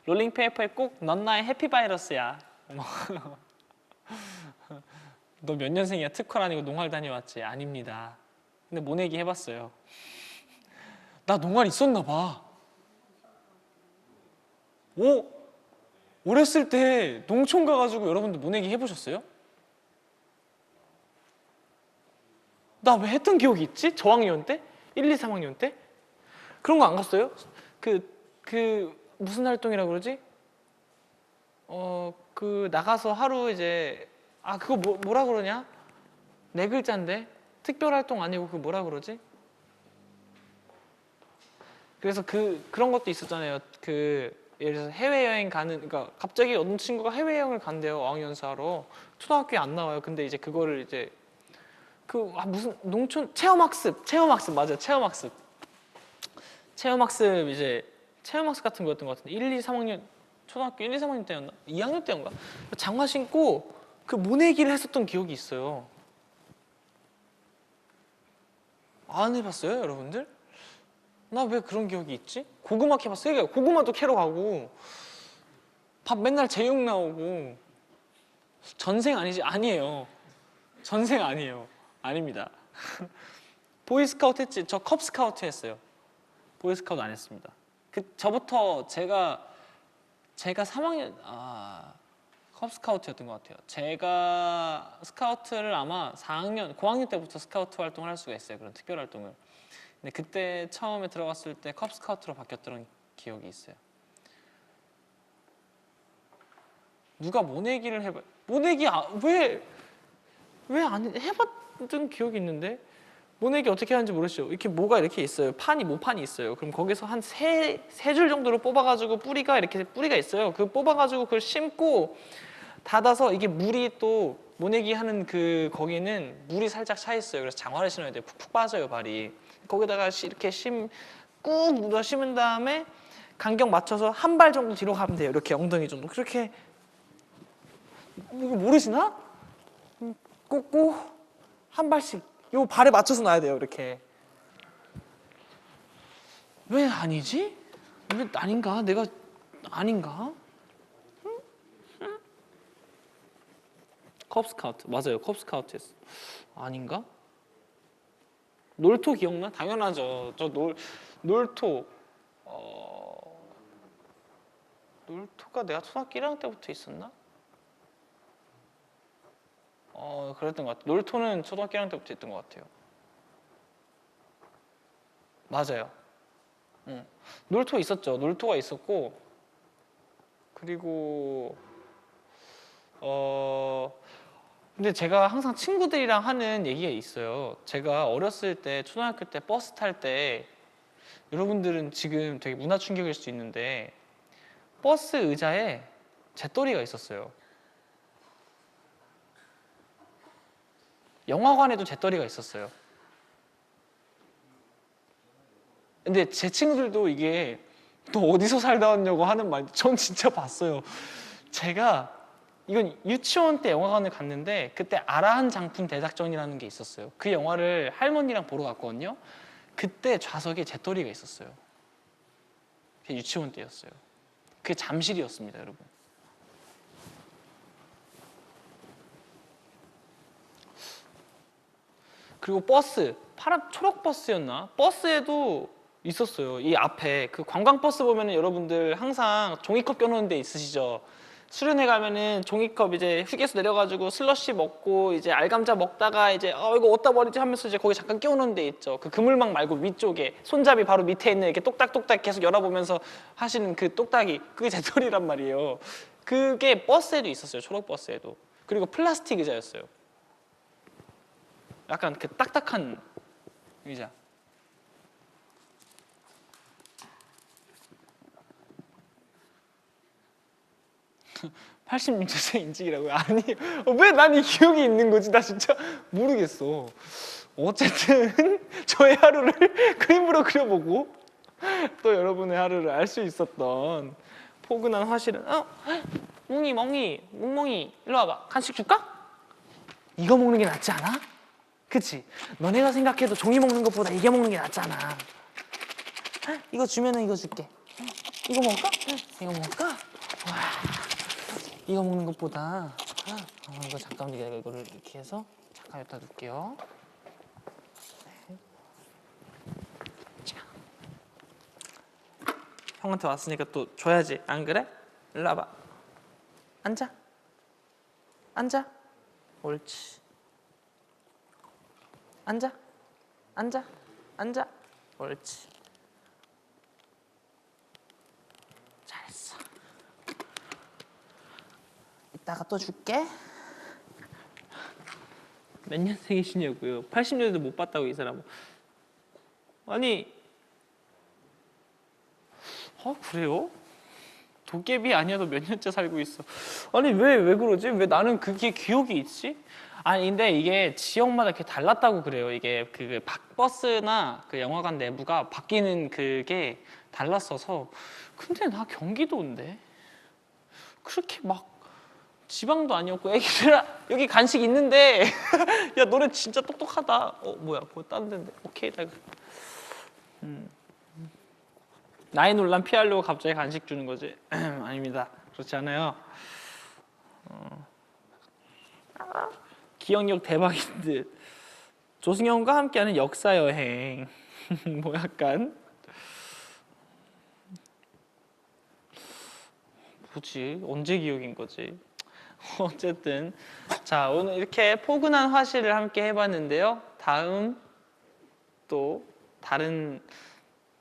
S1: 롤링페이퍼에 꼭 넌 나의 해피바이러스야. 너 몇 년생이야? 특활 아니고 농활 다녀왔지? 아닙니다. 근데 모내기 해봤어요. 나 동안 있었나 봐. 오? 어렸을 때 농촌 가가지고 여러분들 모내기 해보셨어요? 나 왜 했던 기억이 있지? 저학년 때? 1, 2, 3학년 때? 그런 거 안 갔어요? 무슨 활동이라 그러지? 나가서 하루 이제 그거 뭐라 그러냐? 네 글자인데 특별 활동 아니고 그 뭐라 그러지? 그래서 그런 것도 있었잖아요. 예를 들어서 해외여행 가는, 그러니까 갑자기 어떤 친구가 해외여행을 간대요. 어학연수하러. 초등학교에 안 나와요. 근데 이제 그거를 이제 무슨 농촌 체험학습 맞아요. 체험학습 이제 체험학습 같은 거였던 것 같은데 1, 2, 3학년 초등학교 1, 2, 3학년 때였나? 2학년 때인가? 장화 신고 그 모내기를 했었던 기억이 있어요. 안 해봤어요, 여러분들? 나 왜 그런 기억이 있지? 고구마 캐봤어요. 고구마도 캐러 가고 밥 맨날 제육 나오고 전생 아니지? 아니에요. 전생 아니에요. 아닙니다. 보이스카우트 했지? 저 컵스카우트 했어요. 보이스카우트 안 했습니다. 저부터 제가 3학년 컵스카우트였던 것 같아요. 제가 스카우트를 아마 4학년, 고학년 때부터 스카우트 활동을 할 수가 있어요. 그런 특별 활동을. 근데 그때 처음에 들어갔을 때 컵스카우트로 바뀌었던 기억이 있어요. 누가 모내기를 해봐? 모내기 왜 안 해봤던 기억이 있는데 모내기 어떻게 하는지 모르시죠? 이렇게 뭐가 이렇게 있어요. 모판이 있어요. 그럼 거기서 한 세 줄 정도를 뽑아가지고 뿌리가 있어요. 그 뽑아가지고 그걸 심고 닫아서 이게 물이 또 모내기 하는 거기는 물이 살짝 차 있어요. 그래서 장화를 신어야 돼요. 푹푹 빠져요, 발이. 거기다가 이렇게 꾹 눌러 심은 다음에 간격 맞춰서 한 발 정도 뒤로 가면 돼요. 이렇게 엉덩이 정도. 그렇게 이거 모르시나? 꾹꾹 한 발씩 요 발에 맞춰서 놔야 돼요. 이렇게. 왜 아니지? 왜 아닌가? 내가 아닌가? 컵스카우트 맞아요. 컵스카우트였어. 아닌가? 놀토 기억나? 당연하죠. 놀토 놀토가 내가 초등학교 1학년 때부터 있었나? 그랬던 것 같아요. 놀토는 초등학교 1학년 때부터 있던 것 같아요. 맞아요. 놀토 있었죠. 놀토가 있었고 그리고 근데 제가 항상 친구들이랑 하는 얘기가 있어요. 제가 어렸을 때 초등학교 때 버스 탈 때 여러분들은 지금 되게 문화 충격일 수 있는데 버스 의자에 재떨이가 있었어요. 영화관에도 재떨이가 있었어요. 근데 제 친구들도 이게 너 어디서 살다 왔냐고 하는 말, 전 진짜 봤어요. 제가 이건 유치원 때 영화관을 갔는데 그때 아라한 장품 대작전이라는 게 있었어요. 그 영화를 할머니랑 보러 갔거든요. 그때 좌석에 재떨이가 있었어요. 그게 유치원 때였어요. 그게 잠실이었습니다, 여러분. 그리고 버스, 초록 버스였나? 버스에도 있었어요. 이 앞에 그 관광버스 보면은 여러분들 항상 종이컵 껴놓은 데 있으시죠? 수련회 가면은 종이컵 이제 휴게소 내려가지고 슬러시 먹고 이제 알감자 먹다가 이제 이거 어디다 버리지 하면서 이제 거기 잠깐 끼워놓은 데 있죠. 그 그물망 말고 위쪽에 손잡이 바로 밑에 있는 이렇게 똑딱똑딱 계속 열어보면서 하시는 그 똑딱이, 그게 재떨이란 말이에요. 그게 버스에도 있었어요. 초록 버스에도. 그리고 플라스틱 의자였어요. 약간 그 딱딱한 의자. 86년생 인직이라고요? 아니, 왜 난 이 기억이 있는 거지? 나 진짜 모르겠어. 어쨌든 저의 하루를 그림으로 그려보고 또 여러분의 하루를 알 수 있었던 포근한 화실은 뭉뭉이 일로 와봐. 간식 줄까? 이거 먹는 게 낫지 않아? 그치? 너네가 생각해도 종이 먹는 것보다 이게 먹는 게 낫잖아. 이거 주면은 이거 줄게. 이거 먹을까? 이거 먹을까? 와, 이거 먹는 것보다 이거 잠깐 내가 이거를 이렇게 해서 잠깐 여기다 둘게요. 네. 형한테 왔으니까 또 줘야지. 안 그래? 일로 와봐. 앉아. 앉아. 옳지. 앉아. 앉아. 앉아. 옳지. 잘했어. 이따가 또 줄게. 몇 년생이시냐고요? 80년대도 못 봤다고 이 사람은. 아니, 그래요? 도깨비 아니어도 몇 년째 살고 있어. 아니 왜 그러지? 왜 나는 그게 기억이 있지? 아니 근데 이게 지역마다 이렇게 달랐다고 그래요. 이게 그 박버스나 그 영화관 내부가 바뀌는 그게 달랐어서. 근데 나 경기도인데 그렇게 막 지방도 아니었고 애기들아 여기 간식 있는데 야 너네 진짜 똑똑하다. 뭐야 그거 다른 데인데. 오케이 나 나의 논란 피하려고 갑자기 간식 주는 거지. 아닙니다. 그렇지 않아요. 기억력 대박인 듯. 조승현과 함께하는 역사 여행. 뭐 약간 뭐지? 언제 기억인 거지? 어쨌든 자 오늘 이렇게 포근한 화실을 함께 해봤는데요. 다음 또 다른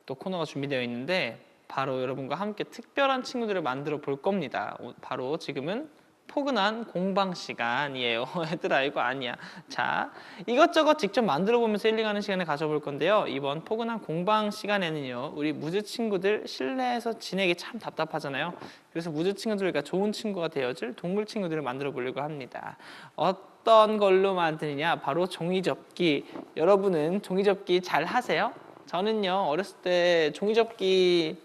S1: 또 코너가 준비되어 있는데 바로 여러분과 함께 특별한 친구들을 만들어 볼 겁니다. 바로 지금은 포근한 공방 시간이에요. 얘들아 이거 아니야. 자 이것저것 직접 만들어 보면서 힐링하는 시간을 가져볼 건데요. 이번 포근한 공방 시간에는요. 우리 무즈 친구들 실내에서 지내기 참 답답하잖아요. 그래서 무즈 친구들과 좋은 친구가 되어줄 동물 친구들을 만들어 보려고 합니다. 어떤 걸로 만드느냐? 바로 종이접기. 여러분은 종이접기 잘 하세요? 저는요 어렸을 때 종이접기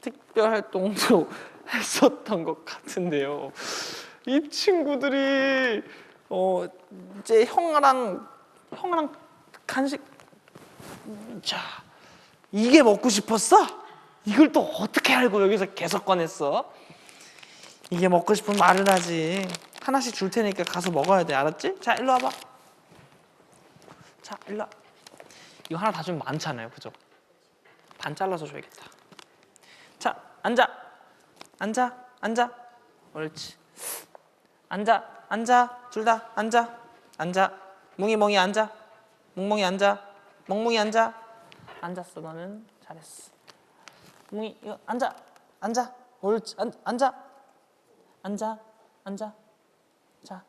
S1: 특별활동도 했었던 것 같은데요. 이 친구들이 이제 형아랑 간식 자 이게 먹고 싶었어? 이걸 또 어떻게 알고 여기서 계속 꺼냈어? 이게 먹고 싶으면 말을 하지. 하나씩 줄 테니까 가서 먹어야 돼. 알았지? 자 일로 와봐. 자 일로 와. 이거 하나 다 주면 많잖아요. 그죠? 반 잘라서 줘야겠다. 자 앉아. 앉아. 앉아. 옳지. 앉아. 앉아. 둘 다 앉아. 앉아. 뭉이 앉아. 뭉뭉이 앉아. 멍뭉이 앉아. 앉았어 너는. 잘했어. 뭉이 이거 앉아. 앉아. 옳지. 앉아. 앉아. 앉아. 자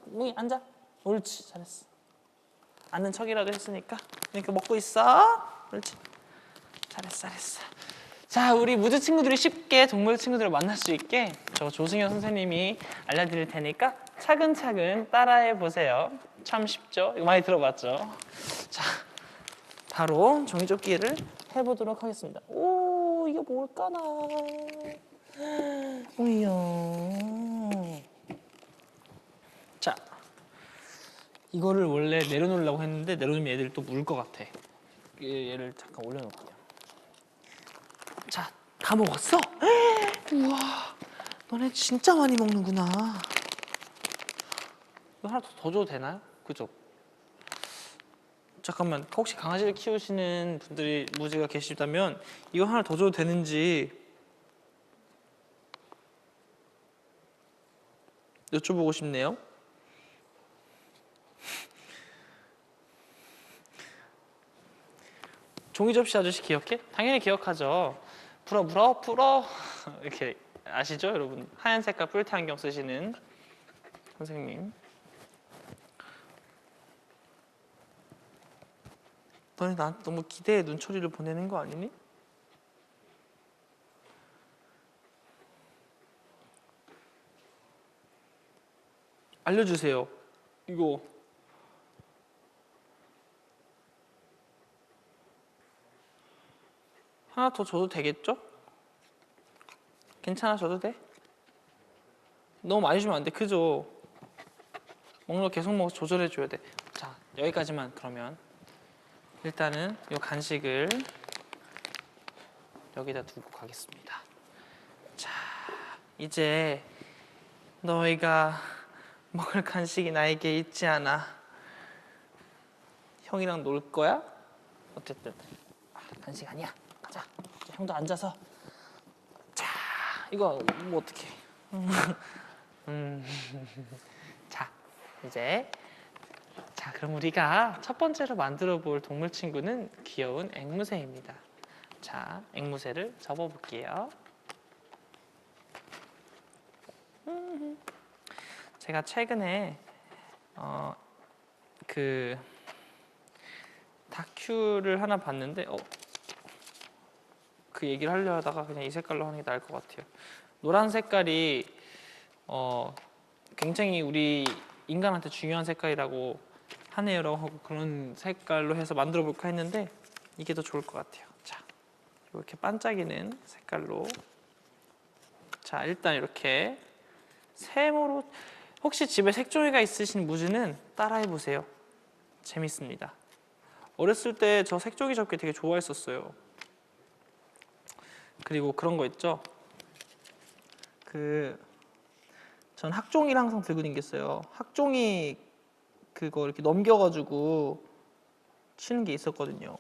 S1: 뭉이 앉아. 옳지. 잘했어. 앉는 척이라도 했으니까. 그러니까 먹고 있어. 옳지. 잘했어. 자, 우리 무즈 친구들이 쉽게 동물 친구들을 만날 수 있게 저 조승현 선생님이 알려드릴 테니까 차근차근 따라해 보세요. 참 쉽죠? 이거 많이 들어봤죠? 자, 바로 종이접기를 해보도록 하겠습니다. 오, 이게 뭘까나? 오이야. 자, 이거를 원래 내려놓으려고 했는데 내려놓으면 애들이 또 물 것 같아. 얘를 잠깐 올려놓을게요. 자, 다 먹었어? 우와, 너네 진짜 많이 먹는구나. 이거 하나 더 줘도 되나요? 그죠? 잠깐만, 혹시 강아지를 키우시는 분들이 무지가 계시다면 이거 하나 더 줘도 되는지 여쭤보고 싶네요. 종이접시 아저씨 기억해? 당연히 기억하죠. 불어 이렇게 아시죠 여러분? 하얀 색깔 뿔테 안경 쓰시는 선생님. 너네 나한테 너무 기대의 눈초리를 보내는 거 아니니? 알려주세요. 이거 하나 더 줘도 되겠죠? 괜찮아 줘도 돼? 너무 많이 주면 안 돼, 그죠? 먹는 거 계속 먹어서 조절해 줘야 돼. 자, 여기까지만 그러면 일단은 이 간식을 여기다 두고 가겠습니다. 자, 이제 너희가 먹을 간식이 나에게 있지 않아. 형이랑 놀 거야? 어쨌든 간식 아니야. 가자. 이제. 형도 앉아서. 자, 이거 뭐 어떻게? 자, 이제 자, 그럼 우리가 첫 번째로 만들어 볼 동물 친구는 귀여운 앵무새입니다. 자, 앵무새를 접어 볼게요. 제가 최근에 그 다큐를 하나 봤는데 그 얘기를 하려 하다가 그냥 이 색깔로 하는 게 나을 것 같아요. 노란 색깔이 굉장히 우리 인간한테 중요한 색깔이라고 하네요라고 하고 그런 색깔로 해서 만들어 볼까 했는데 이게 더 좋을 것 같아요. 자, 이렇게 반짝이는 색깔로. 자, 일단 이렇게 세모로. 혹시 집에 색종이가 있으신 무즈는 따라해 보세요. 재밌습니다. 어렸을 때 저 색종이 접기 되게 좋아했었어요. 그리고 그런 거 있죠. 전 학종이를 항상 들고 다녔어요. 학종이 그거 이렇게 넘겨가지고 치는 게 있었거든요.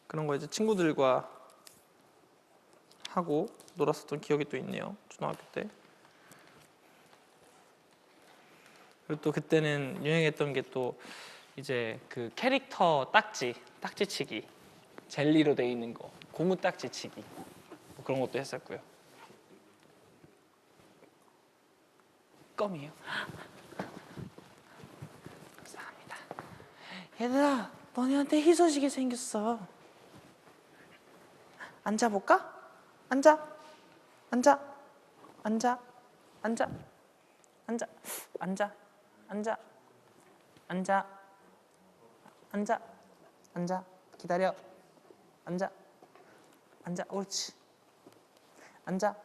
S1: 그런 거 이제 친구들과 하고 놀았었던 기억이 또 있네요. 초등학교 때. 그리고 또 그때는 유행했던 게 또 이제 그 캐릭터 딱지치기, 젤리로 돼 있는 거, 고무 딱지치기 뭐 그런 것도 했었고요. 껌이에요. 감사합니다. 얘들아, 너네한테 희소식이 생겼어. 앉아볼까? 앉아, 앉아, 앉아, 앉아, 앉아, 앉아, 앉아, 앉아, 앉아, 앉아, 기다려, 앉아, 앉아, 옳지, 앉아,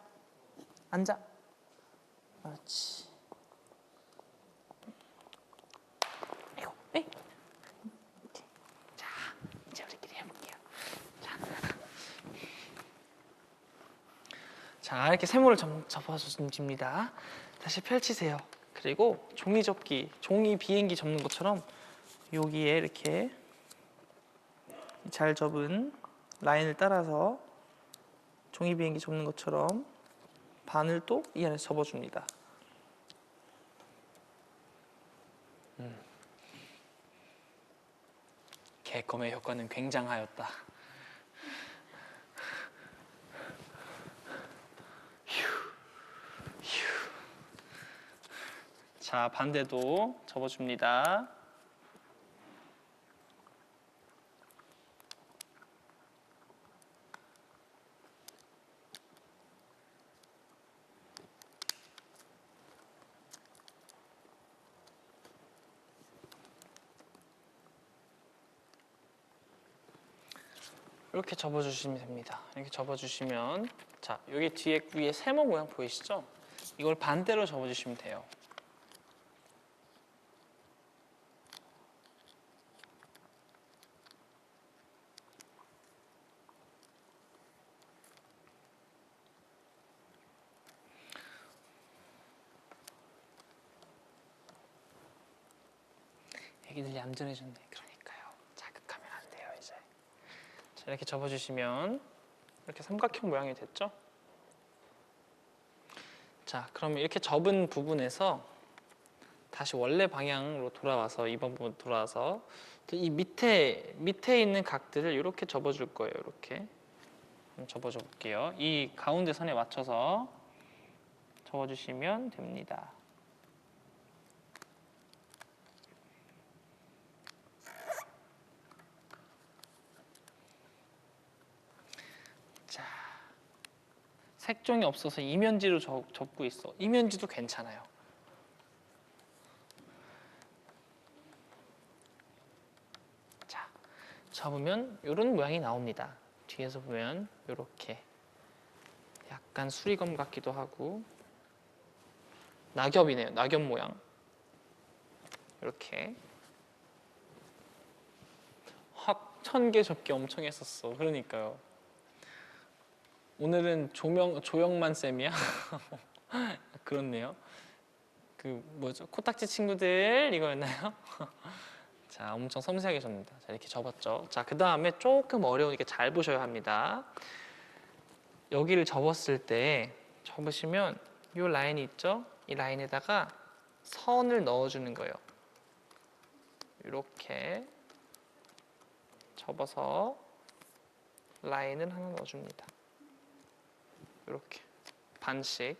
S1: 앉아, 옳지. 아이고, 에이. 자, 이제 우리끼리 해볼게요. 자, 이렇게 세모를 접어줍니다. 다시 펼치세요. 그리고 종이 접기, 종이 비행기 접는 것처럼 여기에 이렇게 잘 접은 라인을 따라서 종이 비행기 접는 것처럼 반을 또 이 안에 접어줍니다. 개껌의 효과는 굉장하였다. 자, 반대도 접어줍니다. 이렇게 접어주시면 됩니다. 이렇게 접어주시면, 자, 여기 뒤에 위에 세모 모양 보이시죠? 이걸 반대로 접어주시면 돼요. 애기들 얌전해졌네. 그러니까요. 자극하면 안 돼요, 이제. 자, 이렇게 접어주시면 이렇게 삼각형 모양이 됐죠? 자, 그럼 이렇게 접은 부분에서 다시 원래 방향으로 돌아와서 2번 부분 돌아와서 이 밑에 있는 각들을 이렇게 접어줄 거예요. 이렇게 접어줘 볼게요. 이 가운데 선에 맞춰서 접어주시면 됩니다. 자, 색종이 없어서 이면지로 접고 있어. 이면지도 괜찮아요. 자, 접으면 이런 모양이 나옵니다. 뒤에서 보면 이렇게 약간 수리검 같기도 하고 낙엽이네요. 낙엽 모양. 이렇게 확 1000개 접기 엄청 했었어. 그러니까요. 오늘은 조영만 쌤이야? 그렇네요. 그 뭐죠? 코딱지 친구들 이거였나요? 자, 엄청 섬세하게 접는다. 자, 이렇게 접었죠. 자, 그 다음에 조금 어려우니까 잘 보셔야 합니다. 여기를 접었을 때 접으시면 이 라인이 있죠? 이 라인에다가 선을 넣어주는 거예요. 이렇게 접어서 라인을 하나 넣어줍니다. 이렇게 반씩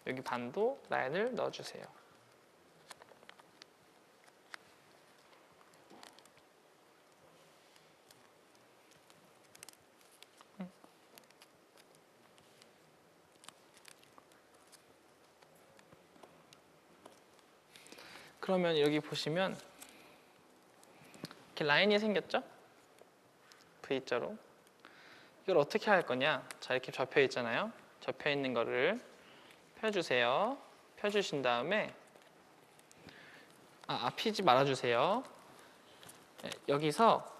S1: 여기 반도 라인을 넣어주세요. 그러면 여기 보시면 이렇게 라인이 생겼죠? V자로. 이걸 어떻게 할 거냐? 자, 이렇게 접혀 있잖아요. 접혀 있는 거를 펴주세요. 펴주신 다음에 피지 말아주세요. 네, 여기서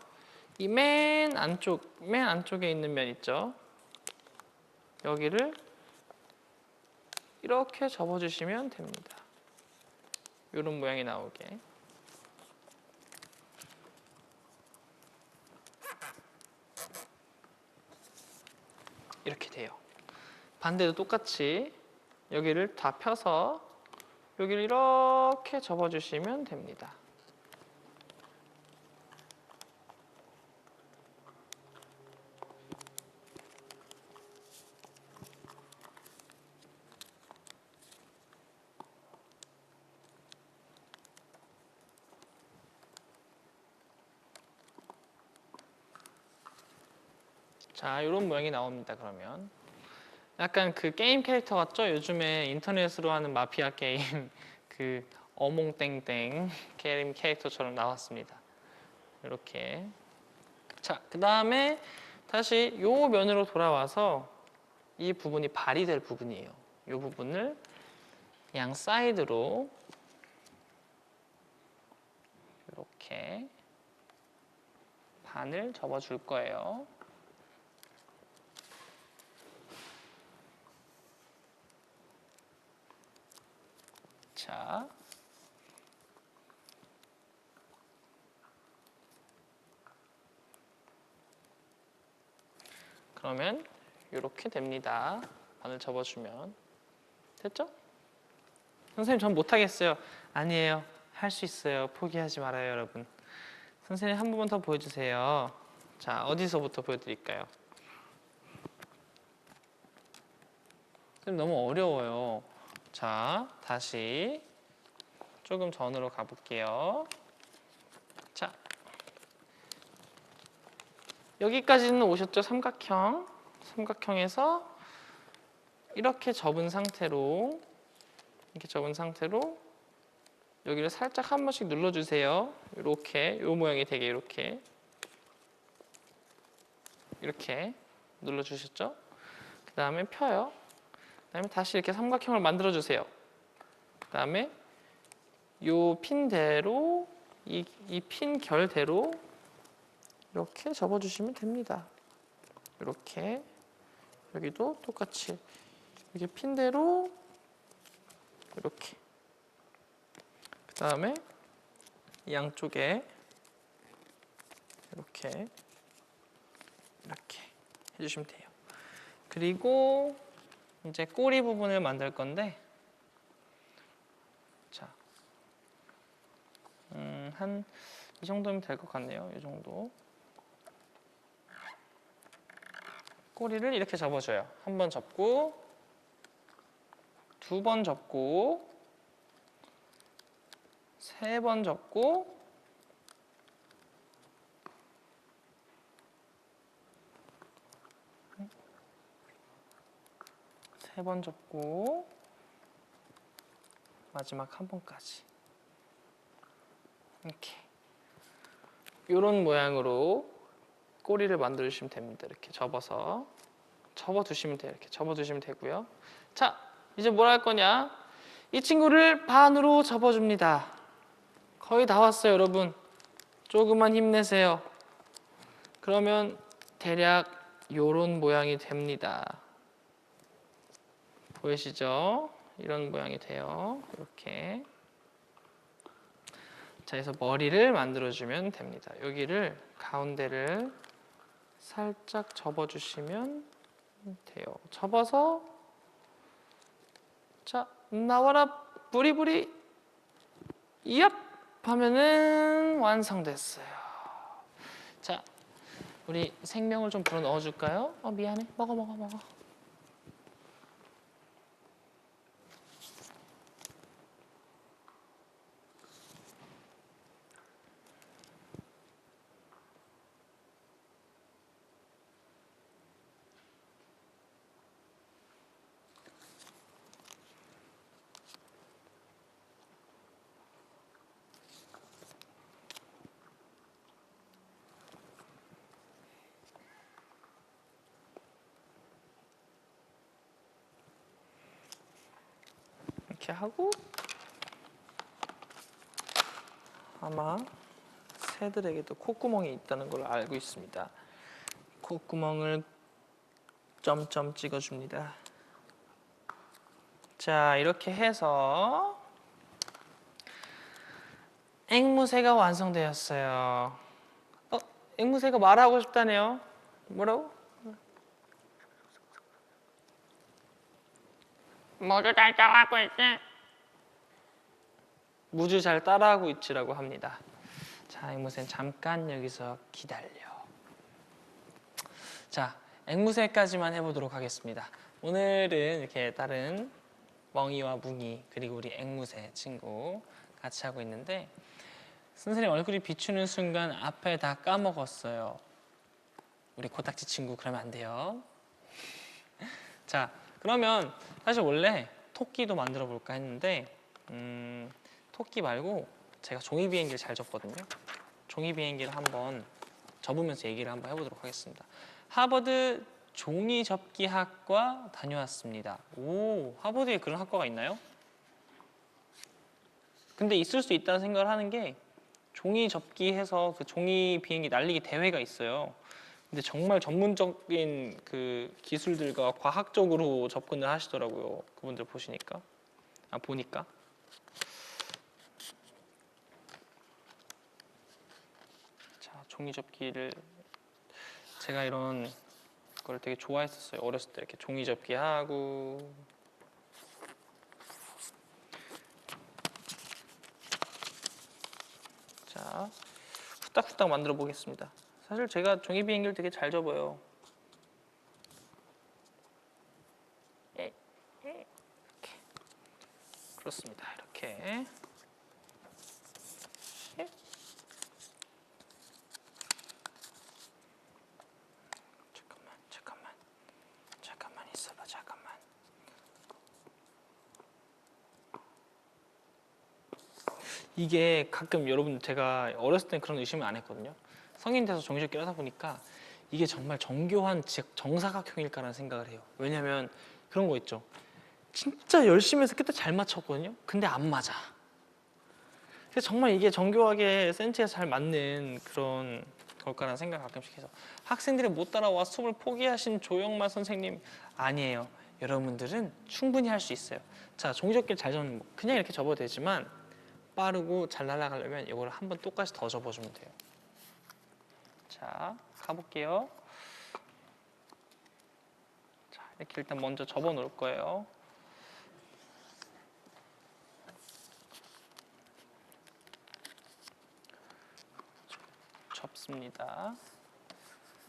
S1: 이 맨 안쪽에 있는 면 있죠? 여기를 이렇게 접어주시면 됩니다. 이런 모양이 나오게. 이렇게 돼요. 반대도 똑같이 여기를 다 펴서 여기를 이렇게 접어주시면 됩니다. 자, 이런 모양이 나옵니다. 그러면 약간 그 게임 캐릭터 같죠? 요즘에 인터넷으로 하는 마피아 게임 그 어몽땡땡 게임 캐릭터처럼 나왔습니다. 이렇게. 자, 그 다음에 다시 요 면으로 돌아와서 이 부분이 발이 될 부분이에요. 이 부분을 양 사이드로 이렇게 반을 접어줄 거예요. 자, 그러면 이렇게 됩니다. 반을 접어주면 됐죠? 선생님 전 못하겠어요. 아니에요. 할 수 있어요. 포기하지 말아요, 여러분. 선생님 한 번만 더 보여주세요. 자, 어디서부터 보여드릴까요? 선생님 너무 어려워요. 자, 다시 조금 전으로 가볼게요. 자, 여기까지는 오셨죠? 삼각형. 삼각형에서 이렇게 접은 상태로 여기를 살짝 한 번씩 눌러주세요. 이렇게 이 모양이 되게 이렇게 눌러주셨죠? 그 다음에 펴요. 그 다음에 다시 이렇게 삼각형을 만들어주세요. 그 다음에 이 핀대로 이 핀 결대로 이렇게 접어주시면 됩니다. 이렇게 여기도 똑같이 이렇게 핀대로 이렇게 그 다음에 양쪽에 이렇게 해주시면 돼요. 그리고 이제 꼬리 부분을 만들 건데 자, 한 이 정도면 될 것 같네요. 이 정도. 꼬리를 이렇게 접어줘요. 한 번 접고 두 번 접고 세 번 접고 세 번 접고 마지막 한 번까지 이렇게 이런 모양으로 꼬리를 만들어 주시면 됩니다. 이렇게 접어두시면 돼요. 이렇게 접어두시면 되고요. 자, 이제 뭘 할 거냐? 이 친구를 반으로 접어줍니다. 거의 다 왔어요, 여러분. 조금만 힘내세요. 그러면 대략 이런 모양이 됩니다. 보이시죠? 이런 모양이 돼요. 이렇게.
S2: 자, 그래서 머리를 만들어주면 됩니다. 여기를 가운데를 살짝 접어주시면 돼요. 접어서 자, 나와라 부리부리 얍 하면은 완성됐어요. 자, 우리 생명을 좀 불어 넣어줄까요? 미안해. 먹어. 이렇게 하고 아마 새들에게도 콧구멍이 있다는 걸 알고 있습니다. 콧구멍을 점점 찍어줍니다. 자, 이렇게 해서 앵무새가 완성되었어요. 앵무새가 말하고 싶다네요. 뭐라고? 모두 잘 따라하고 있지? 무주 잘 따라하고 있지라고 합니다. 자, 앵무새는 잠깐 여기서 기다려. 자, 앵무새까지만 해보도록 하겠습니다. 오늘은 이렇게 다른 멍이와 뭉이 그리고 우리 앵무새 친구 같이 하고 있는데 선생님 얼굴이 비추는 순간 앞에 다 까먹었어요. 우리 코딱지 친구 그러면 안 돼요. 자, 그러면 사실 원래 토끼도 만들어 볼까 했는데 토끼 말고 제가 종이 비행기를 잘 접거든요. 종이 비행기를 한번 접으면서 얘기를 한번 해보도록 하겠습니다. 하버드 종이 접기 학과 다녀왔습니다. 오, 하버드에 그런 학과가 있나요? 근데 있을 수 있다는 생각을 하는 게 종이 접기 해서 그 종이 비행기 날리기 대회가 있어요. 근데 정말 전문적인 그 기술들과 과학적으로 접근을 하시더라고요. 그분들 보시니까. 보니까. 자, 종이 접기를 제가 이런 걸 되게 좋아했었어요. 어렸을 때 이렇게 종이 접기 하고 자, 후딱후딱 만들어 보겠습니다. 사실 제가 종이 비행기를 되게 잘 접어요. 이렇게. 그렇습니다. 이렇게. 잠깐만 있어봐. 잠깐만. 이게 가끔 여러분 제가 어렸을 땐 그런 의심을 안 했거든요. 성인 돼서 종이 접기를 하다 보니까 이게 정말 정교한 정사각형일까라는 생각을 해요. 왜냐면 그런 거 있죠. 진짜 열심히 해서 끝에 잘 맞췄거든요. 근데 안 맞아. 그래서 정말 이게 정교하게 센치가 잘 맞는 그런 걸까라는 생각을 가끔씩 해서 학생들이 못 따라와 수업을 포기하신 조영만 선생님 아니에요. 여러분들은 충분히 할 수 있어요. 자, 종이접기를 잘 접는 그냥 이렇게 접어도 되지만 빠르고 잘 날아가려면 이걸 한번 똑같이 더 접어주면 돼요. 자, 가볼게요. 자, 이렇게 일단 먼저 접어 놓을 거예요. 접습니다.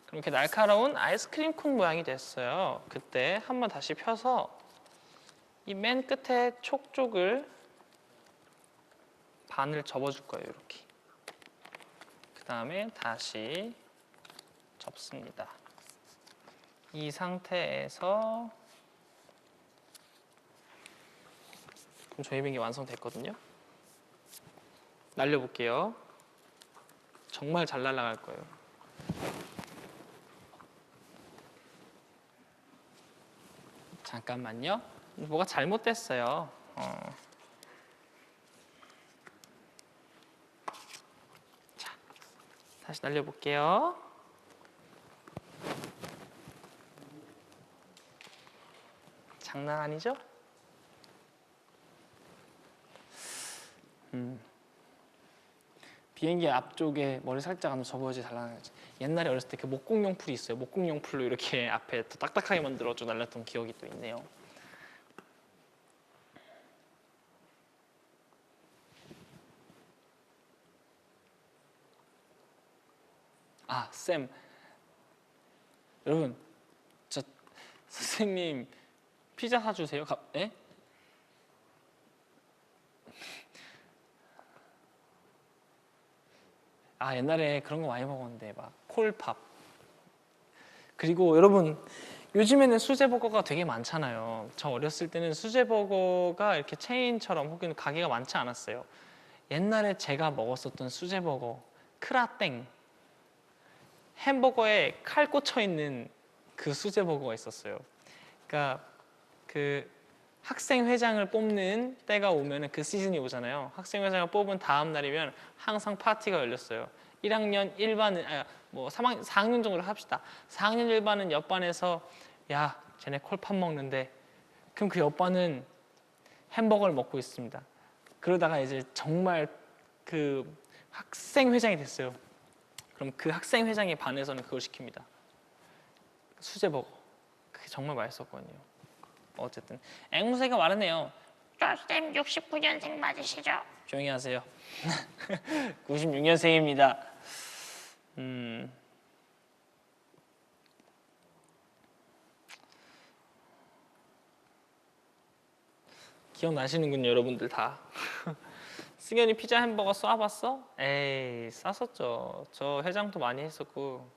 S2: 그럼 이렇게 날카로운 아이스크림 콘 모양이 됐어요. 그때 한번 다시 펴서 이 맨 끝에 촉 쪽을 반을 접어줄 거예요. 이렇게. 그 다음에 다시 접습니다. 이 상태에서 그럼 종이 비행기 완성됐거든요. 날려볼게요. 정말 잘 날아갈 거예요. 잠깐만요. 뭐가 잘못됐어요. 자, 다시 날려볼게요. 장난 아니죠? 비행기 앞쪽에 머리 살짝 안 접어야지 잘 날아가지. 옛날에 어렸을 때 그 목공용 풀이 있어요. 목공용 풀로 이렇게 앞에 더 딱딱하게 만들어줘 날렸던 기억이 또 있네요. 아, 쌤. 여러분, 저 선생님 피자 사주세요. 예? 아, 옛날에 그런 거 많이 먹었는데 막 콜팝. 그리고 여러분 요즘에는 수제버거가 되게 많잖아요. 저 어렸을 때는 수제버거가 이렇게 체인처럼 혹은 가게가 많지 않았어요. 옛날에 제가 먹었었던 수제버거 크라땡 햄버거에 칼 꽂혀 있는 그 수제버거가 있었어요. 그러니까 그 학생회장을 뽑는 때가 오면은 그 시즌이 오잖아요. 학생회장을 뽑은 다음 날이면 항상 파티가 열렸어요. 1학년 1반은 뭐 4학년 정도로 합시다. 4학년 1반은 옆반에서 야 쟤네 콜팝 먹는데 그럼 그 옆반은 햄버거를 먹고 있습니다. 그러다가 이제 정말 그 학생회장이 됐어요. 그럼 그 학생회장의 반에서는 그걸 시킵니다. 수제버거. 그게 정말 맛있었거든요. 어쨌든 앵무새가 말하네요.
S3: 쌤 69년생 맞으시죠?
S2: 조용히 하세요. 96년생입니다. 기억나시는군요, 여러분들 다. 승현이 피자 햄버거 쏴봤어? 에이, 쌌었죠. 저 해장도 많이 했었고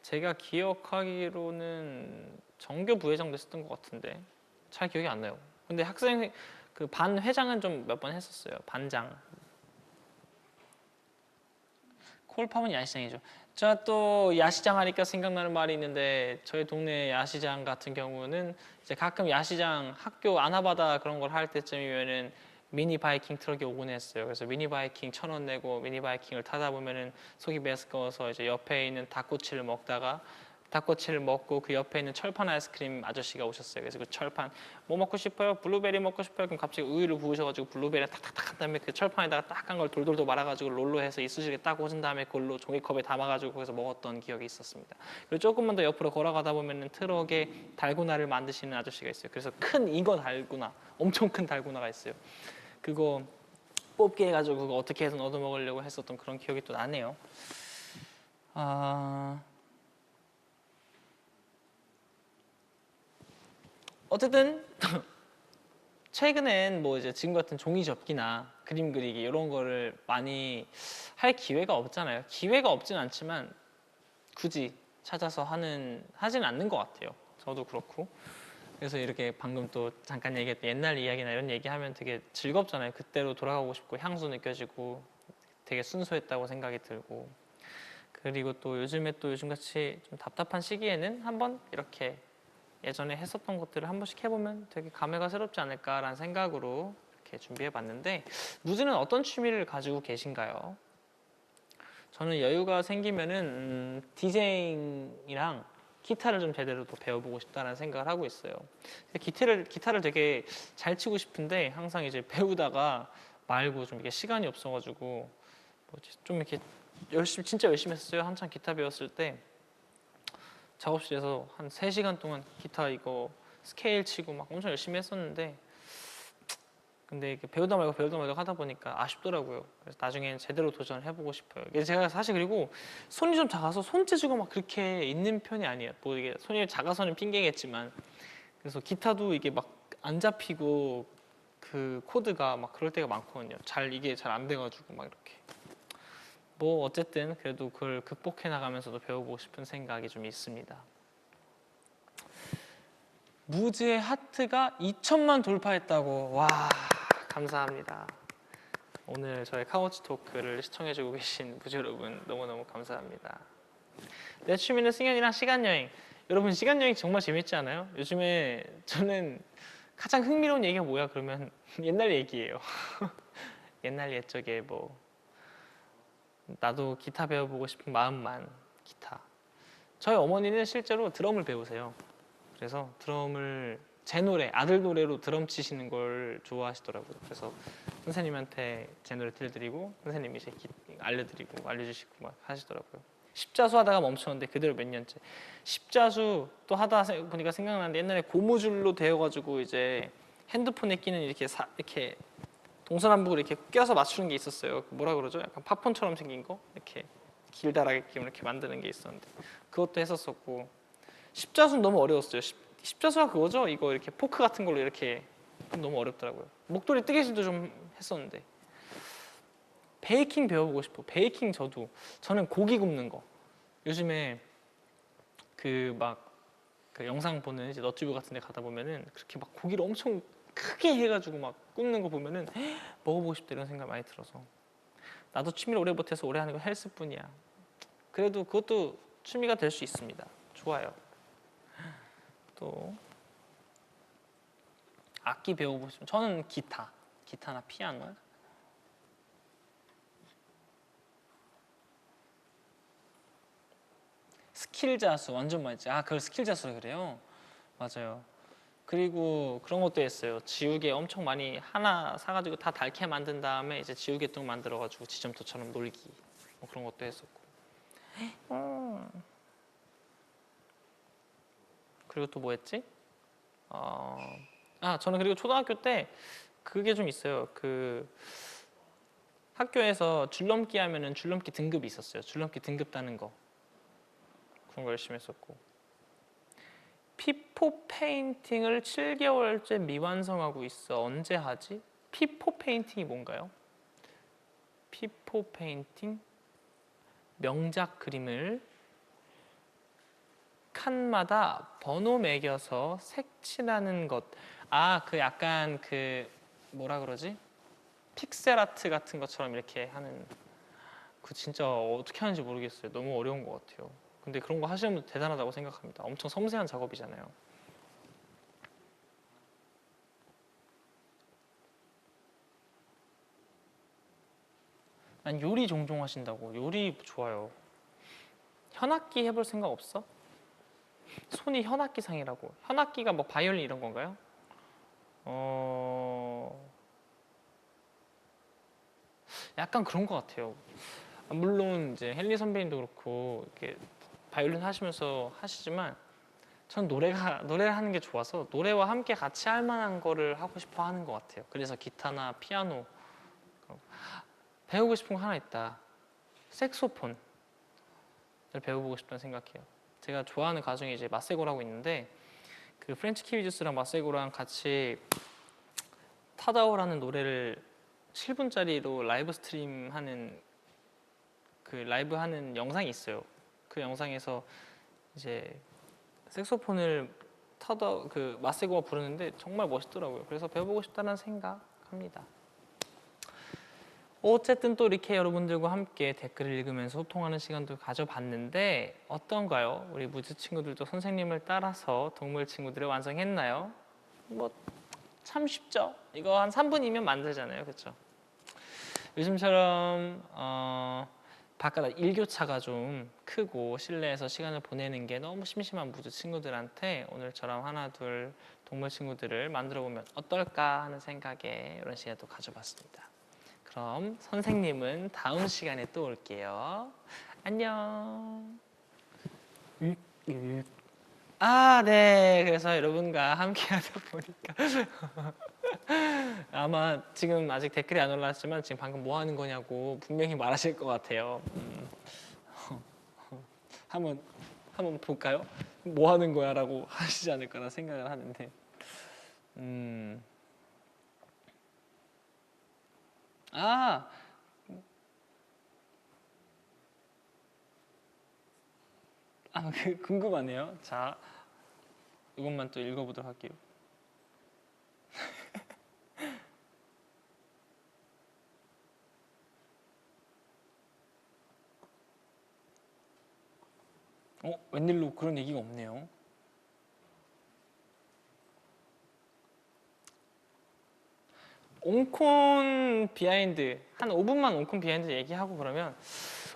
S2: 제가 기억하기로는 정교 부회장도 했었던 것 같은데 잘 기억이 안 나요. 근데 학생 그 반 회장은 좀 몇 번 했었어요. 반장. 콜팝은 야시장이죠. 제가 또 야시장 하니까 생각나는 말이 있는데 저희 동네 야시장 같은 경우는 이제 가끔 야시장 학교 아나바다 그런 걸 할 때쯤이면은 미니 바이킹 트럭이 오곤 했어요. 그래서 미니 바이킹 1,000원 내고 미니 바이킹을 타다 보면은 속이 메스꺼워서 이제 옆에 있는 닭꼬치를 먹다가 닭꼬치를 먹고 그 옆에 있는 철판 아이스크림 아저씨가 오셨어요. 그래서 그 철판 뭐 먹고 싶어요? 블루베리 먹고 싶어요? 그럼 갑자기 우유를 부으셔가지고 블루베리 탁탁탁 한 다음에 그 철판에다가 딱 한 걸 돌돌돌 말아가지고 롤로 해서 이쑤시개 딱 꽂은 다음에 그걸로 종이컵에 담아가지고 거기서 먹었던 기억이 있었습니다. 그리고 조금만 더 옆으로 걸어가다 보면은 트럭에 달고나를 만드시는 아저씨가 있어요. 그래서 큰 잉어 달고나, 엄청 큰 달고나가 있어요. 그거 뽑기 해가지고 그거 어떻게 해서 얻어 먹으려고 했었던 그런 기억이 또 나네요. 어쨌든 최근엔 뭐 이제 지금 같은 종이 접기나 그림 그리기 이런 거를 많이 할 기회가 없잖아요. 기회가 없진 않지만 굳이 찾아서 하진 않는 것 같아요. 저도 그렇고. 그래서 이렇게 방금 또 잠깐 얘기했던 옛날 이야기나 이런 얘기하면 되게 즐겁잖아요. 그때로 돌아가고 싶고 향수 느껴지고 되게 순수했다고 생각이 들고. 그리고 또 요즘에 또 요즘같이 좀 답답한 시기에는 한번 이렇게 예전에 했었던 것들을 한 번씩 해보면 되게 감회가 새롭지 않을까라는 생각으로 이렇게 준비해봤는데 무즈는 어떤 취미를 가지고 계신가요? 저는 여유가 생기면은 디제잉이랑 기타를 좀 제대로 또 배워보고 싶다는 생각을 하고 있어요. 기타를 되게 잘 치고 싶은데 항상 이제 배우다가 말고 좀 이게 시간이 없어가지고 좀 이렇게 진짜 열심히 했어요. 한창 기타 배웠을 때 작업실에서 한 3시간 동안 기타 이거 스케일 치고 막 엄청 열심히 했었는데 근데 이렇게 배우다 말고 하다 보니까 아쉽더라고요. 그래서 나중에는 제대로 도전을 해보고 싶어요. 이게 제가 사실 그리고 손이 좀 작아서 손재주가 막 그렇게 있는 편이 아니에요. 뭐 이게 손이 작아서는 핑계겠지만 그래서 기타도 이게 막 안 잡히고 그 코드가 막 그럴 때가 많거든요. 이게 잘 안 돼가지고 막 이렇게 뭐 어쨌든 그래도 그걸 극복해 나가면서도 배워보고 싶은 생각이 좀 있습니다. 무즈의 하트가 2천만 돌파했다고. 와, 감사합니다. 오늘 저의 카우치 토크를 시청해주고 계신 무즈 여러분 너무너무 감사합니다. 내 취미는 승현이랑 시간여행. 여러분 시간여행 정말 재밌지 않아요? 요즘에 저는 가장 흥미로운 얘기가 뭐야 그러면 옛날 얘기예요. 옛날 옛적에 뭐 나도 기타 배워보고 싶은 마음만 기타. 저희 어머니는 실제로 드럼을 배우세요. 그래서 드럼을 제 노래, 아들 노래로 드럼 치시는 걸 좋아하시더라고요. 그래서 선생님한테 제 노래 들려드리고 선생님이 이제 알려드리고 알려주시고 막 하시더라고요. 십자수 하다가 멈췄는데 그대로 몇 년째. 십자수 또 하다 보니까 생각나는데 옛날에 고무줄로 되어가지고 이제 핸드폰에 끼는 이렇게 동서남북으로 이렇게 껴서 맞추는 게 있었어요. 뭐라 그러죠? 약간 팝콘처럼 생긴 거 이렇게 길다랗게 이렇게 만드는 게 있었는데 그것도 했었었고 십자수는 너무 어려웠어요. 십자수가 그거죠? 이거 이렇게 포크 같은 걸로 이렇게 너무 어렵더라고요. 목도리 뜨개질도 좀 했었는데 베이킹 배워보고 싶어. 베이킹 저는 고기 굽는 거 요즘에 그 영상 보는 이제 너튜브 같은 데 가다 보면은 그렇게 막 고기를 엄청 크게 해가지고 막 굽는 거 보면은 먹어보고 싶다 이런 생각 많이 들어서 나도 취미를 오래 못해서 오래 하는 건 헬스뿐이야. 그래도 그것도 취미가 될 수 있습니다. 좋아요. 또 악기 배워보고 싶으면 저는 기타나 피아노. 스킬 자수 완전 많이 했지. 그걸 스킬 자수라 그래요? 맞아요. 그리고 그런 것도 했어요. 지우개 엄청 많이 하나 사가지고 다 닳게 만든 다음에 이제 지우개똥 만들어가지고 지점토처럼 놀기 뭐 그런 것도 했었고. 그리고 또 뭐 했지? 저는 그리고 초등학교 때 그게 좀 있어요. 그 학교에서 줄넘기 하면은 줄넘기 등급이 있었어요. 줄넘기 등급 따는 거 그런 거 열심히 했었고. 피포 페인팅을 7개월째 미완성하고 있어. 언제 하지? 피포 페인팅이 뭔가요? 피포 페인팅? 명작 그림을 칸마다 번호 매겨서 색칠하는 것. 그 약간 그 뭐라 그러지? 픽셀 아트 같은 것처럼 이렇게 하는. 그 진짜 어떻게 하는지 모르겠어요. 너무 어려운 것 같아요. 근데 그런 거 하시는 분들 대단하다고 생각합니다. 엄청 섬세한 작업이잖아요. 난 요리 종종 하신다고. 요리 좋아요. 현악기 해볼 생각 없어? 손이 현악기상이라고. 현악기가 뭐 바이올린 이런 건가요? 약간 그런 것 같아요. 물론 이제 헨리 선배님도 그렇고 이렇게 바이올린 하시면서 하시지만 전 노래를 하는 게 좋아서 노래와 함께 같이 할 만한 거를 하고 싶어 하는 것 같아요. 그래서 기타나 피아노 배우고 싶은 거 하나 있다. 색소폰을 배워보고 싶다는 생각해요. 제가 좋아하는 가수이 이제 마세고라고 있는데 그 프렌치 키위주스랑 마세고랑 같이 타다오라는 노래를 7분짜리로 라이브 스트림하는 그 라이브 하는 영상이 있어요. 그 영상에서 이제 색소폰을 그 마세고가 부르는데 정말 멋있더라고요. 그래서 배워보고 싶다는 생각합니다. 어쨌든 또 이렇게 여러분들과 함께 댓글을 읽으면서 소통하는 시간도 가져봤는데 어떤가요? 우리 무즈 친구들도 선생님을 따라서 동물 친구들을 완성했나요? 뭐 참 쉽죠? 이거 한 3분이면 만들잖아요. 그렇죠? 요즘처럼 바깥 일교차가 좀 크고 실내에서 시간을 보내는 게 너무 심심한 무즈 친구들한테 오늘처럼 하나 둘 동물 친구들을 만들어 보면 어떨까 하는 생각에 이런 시간도 가져봤습니다. 그럼 선생님은 다음 시간에 또 올게요. 안녕. 네. 그래서 여러분과 함께 하다 보니까 아마 지금 아직 댓글이 안 올라왔지만 지금 방금 뭐 하는 거냐고 분명히 말하실 것 같아요. 한번 볼까요? 뭐 하는 거야라고 하시지 않을까라 생각을 하는데. 궁금하네요. 자, 이것만 또 읽어보도록 할게요. 웬일로 그런 얘기가 없네요. 온콘 비하인드 한 5분만 온콘 비하인드 얘기하고 그러면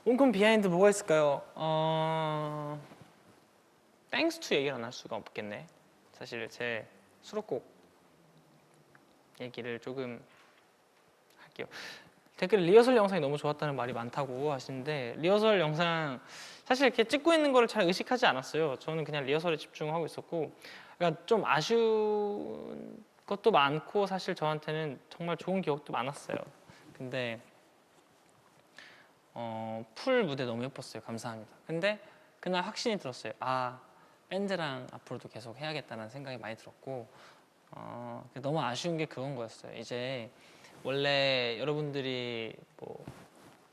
S2: 온콘 비하인드 뭐가 있을까요? 땡스 투 얘기를 안 할 수가 없겠네. 사실 제 수록곡 얘기를 조금 할게요. 댓글에 리허설 영상이 너무 좋았다는 말이 많다고 하시는데 리허설 영상 사실 이렇게 찍고 있는 거를 잘 의식하지 않았어요. 저는 그냥 리허설에 집중하고 있었고 그러니까 좀 아쉬운 것도 많고 사실 저한테는 정말 좋은 기억도 많았어요. 근데 풀 무대 너무 예뻤어요. 감사합니다. 근데 그날 확신이 들었어요. 아 밴드랑 앞으로도 계속 해야겠다는 생각이 많이 들었고 너무 아쉬운 게 그건 거였어요. 이제 원래 여러분들이 뭐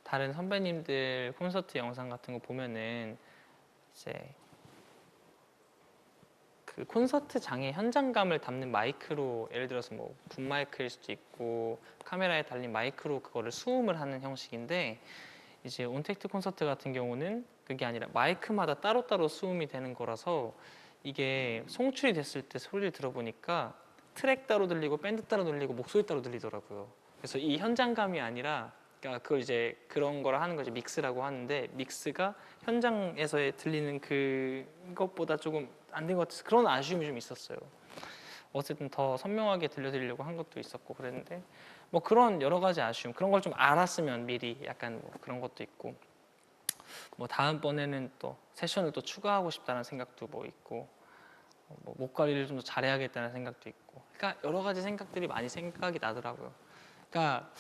S2: 다른 선배님들 콘서트 영상 같은 거 보면은 이제 그 콘서트장의 현장감을 담는 마이크로 예를 들어서 뭐 붐마이크일 수도 있고 카메라에 달린 마이크로 그거를 수음을 하는 형식인데 이제 온택트 콘서트 같은 경우는 그게 아니라 마이크마다 따로따로 수음이 되는 거라서 이게 송출이 됐을 때 소리를 들어보니까 트랙 따로 들리고 밴드 따로 들리고 목소리 따로 들리더라고요. 그래서 이 현장감이 아니라 그러니까 그걸 이제 그런 거를 하는 거지 믹스라고 하는데 믹스가 현장에서 들리는 그것보다 조금 안 된 것 같아서 그런 아쉬움이 좀 있었어요. 어쨌든 더 선명하게 들려드리려고 한 것도 있었고 그랬는데 뭐 그런 여러 가지 아쉬움 그런 걸 좀 알았으면 미리 약간 뭐 그런 것도 있고 뭐 다음번에는 또 세션을 또 추가하고 싶다는 생각도 뭐 있고 뭐 목 관리를 좀 더 잘해야겠다는 생각도 있고 그러니까 여러 가지 생각들이 많이 생각이 나더라고요. 그러니까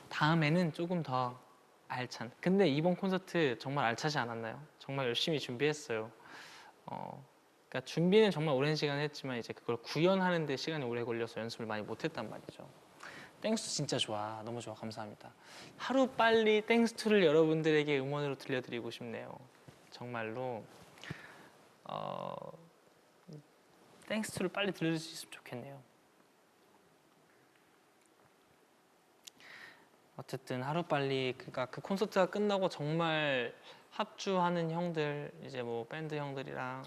S2: 다음에는 조금 더 알찬 근데 이번 콘서트 정말 알차지 않았나요? 정말 열심히 준비했어요. 그러니까 준비는 정말 오랜 시간 했지만 이제 그걸 구현하는 데 시간이 오래 걸려서 연습을 많이 못했단 말이죠. 땡스 진짜 좋아. 너무 좋아. 감사합니다. 하루 빨리 땡스2를 여러분들에게 음원으로 들려드리고 싶네요. 정말로 땡스2를 빨리 들려줄 수 있으면 좋겠네요. 어쨌든 하루 빨리 그러니까 그 콘서트가 끝나고 정말 합주하는 형들 이제 뭐 밴드 형들이랑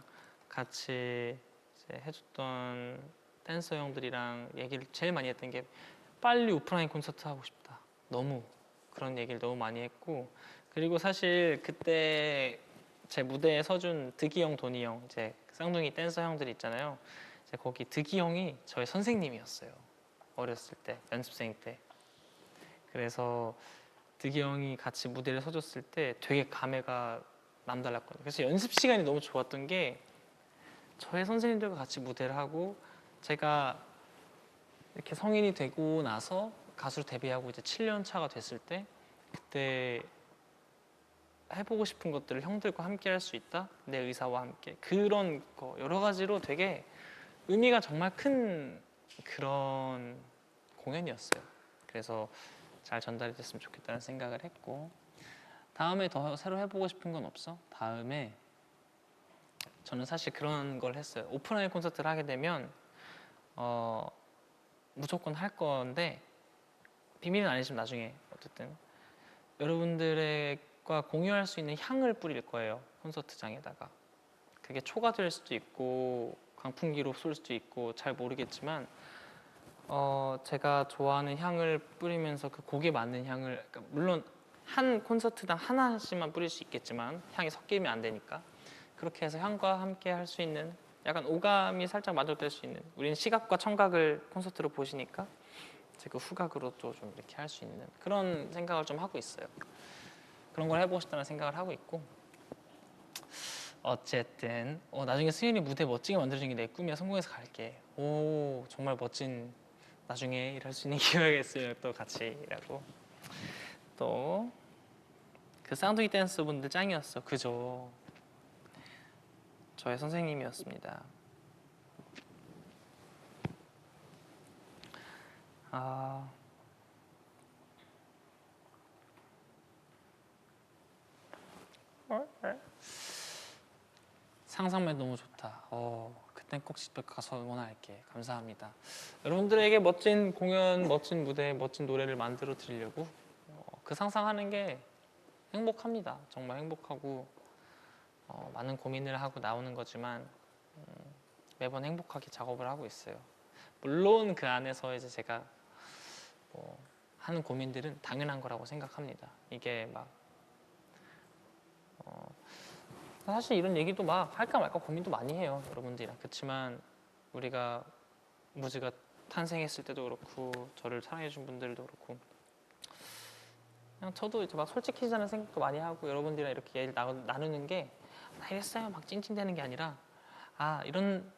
S2: 같이 이제 해줬던 댄서 형들이랑 얘기를 제일 많이 했던 게 빨리 오프라인 콘서트 하고 싶다. 너무 그런 얘기를 너무 많이 했고 그리고 사실 그때 제 무대에 서준 득이 형, 도니 형 이제 쌍둥이 댄서 형들 있잖아요. 이제 거기 득이 형이 저의 선생님이었어요. 어렸을 때 연습생 때. 그래서 득이 형이 같이 무대를 서줬을 때 되게 감회가 남달랐거든요. 그래서 연습 시간이 너무 좋았던 게 저의 선생님들과 같이 무대를 하고 제가 이렇게 성인이 되고 나서 가수로 데뷔하고 이제 7년 차가 됐을 때 그때 해보고 싶은 것들을 형들과 함께 할 수 있다 내 의사와 함께 그런 거 여러 가지로 되게 의미가 정말 큰 그런 공연이었어요. 그래서 잘 전달이 됐으면 좋겠다는 생각을 했고 다음에 더 새로 해보고 싶은 건 없어? 다음에 저는 사실 그런 걸 했어요. 오프라인 콘서트를 하게 되면 무조건 할 건데 비밀은 아니지만 나중에 어쨌든 여러분들과 공유할 수 있는 향을 뿌릴 거예요. 콘서트장에다가 그게 초가 될 수도 있고 강풍기로 쏠 수도 있고 잘 모르겠지만 제가 좋아하는 향을 뿌리면서 그 곡에 맞는 향을 그러니까 물론 한 콘서트당 하나씩만 뿌릴 수 있겠지만 향이 섞이면 안 되니까 그렇게 해서 향과 함께 할 수 있는 약간 오감이 살짝 만족될 수 있는 우리는 시각과 청각을 콘서트로 보시니까 그 후각으로 또 좀 이렇게 할 수 있는 그런 생각을 좀 하고 있어요. 그런 걸 해보고 싶다는 생각을 하고 있고 어쨌든 나중에 승현이 무대 멋지게 만들어주는 게 내 꿈이야. 성공해서 갈게. 오 정말 멋진 나중에 일할 수 있는 기회가 있으면 또 같이 일하고 또 그 쌍둥이 댄서 분들 짱이었어. 그죠? 저의 선생님이었습니다. 상상만 해도 너무 좋다. 그땐 꼭 집에 가서 응원할게. 감사합니다. 여러분들에게 멋진 공연, 멋진 무대, 멋진 노래를 만들어 드리려고 그 상상하는 게 행복합니다. 정말 행복하고 많은 고민을 하고 나오는 거지만 매번 행복하게 작업을 하고 있어요. 물론 그 안에서 이제 제가 하는 고민들은 당연한 거라고 생각합니다. 이게 막 사실 이런 얘기도 막 할까 말까 고민도 많이 해요. 여러분들이랑. 그렇지만 우리가 무지가 탄생했을 때도 그렇고 저를 사랑해 준 분들도 그렇고 그냥 저도 이제 막 솔직해지자는 생각도 많이 하고 여러분들이랑 이렇게 얘기를 나누는 게 나 이랬어요 막 찡찡대는 게 아니라 아 이런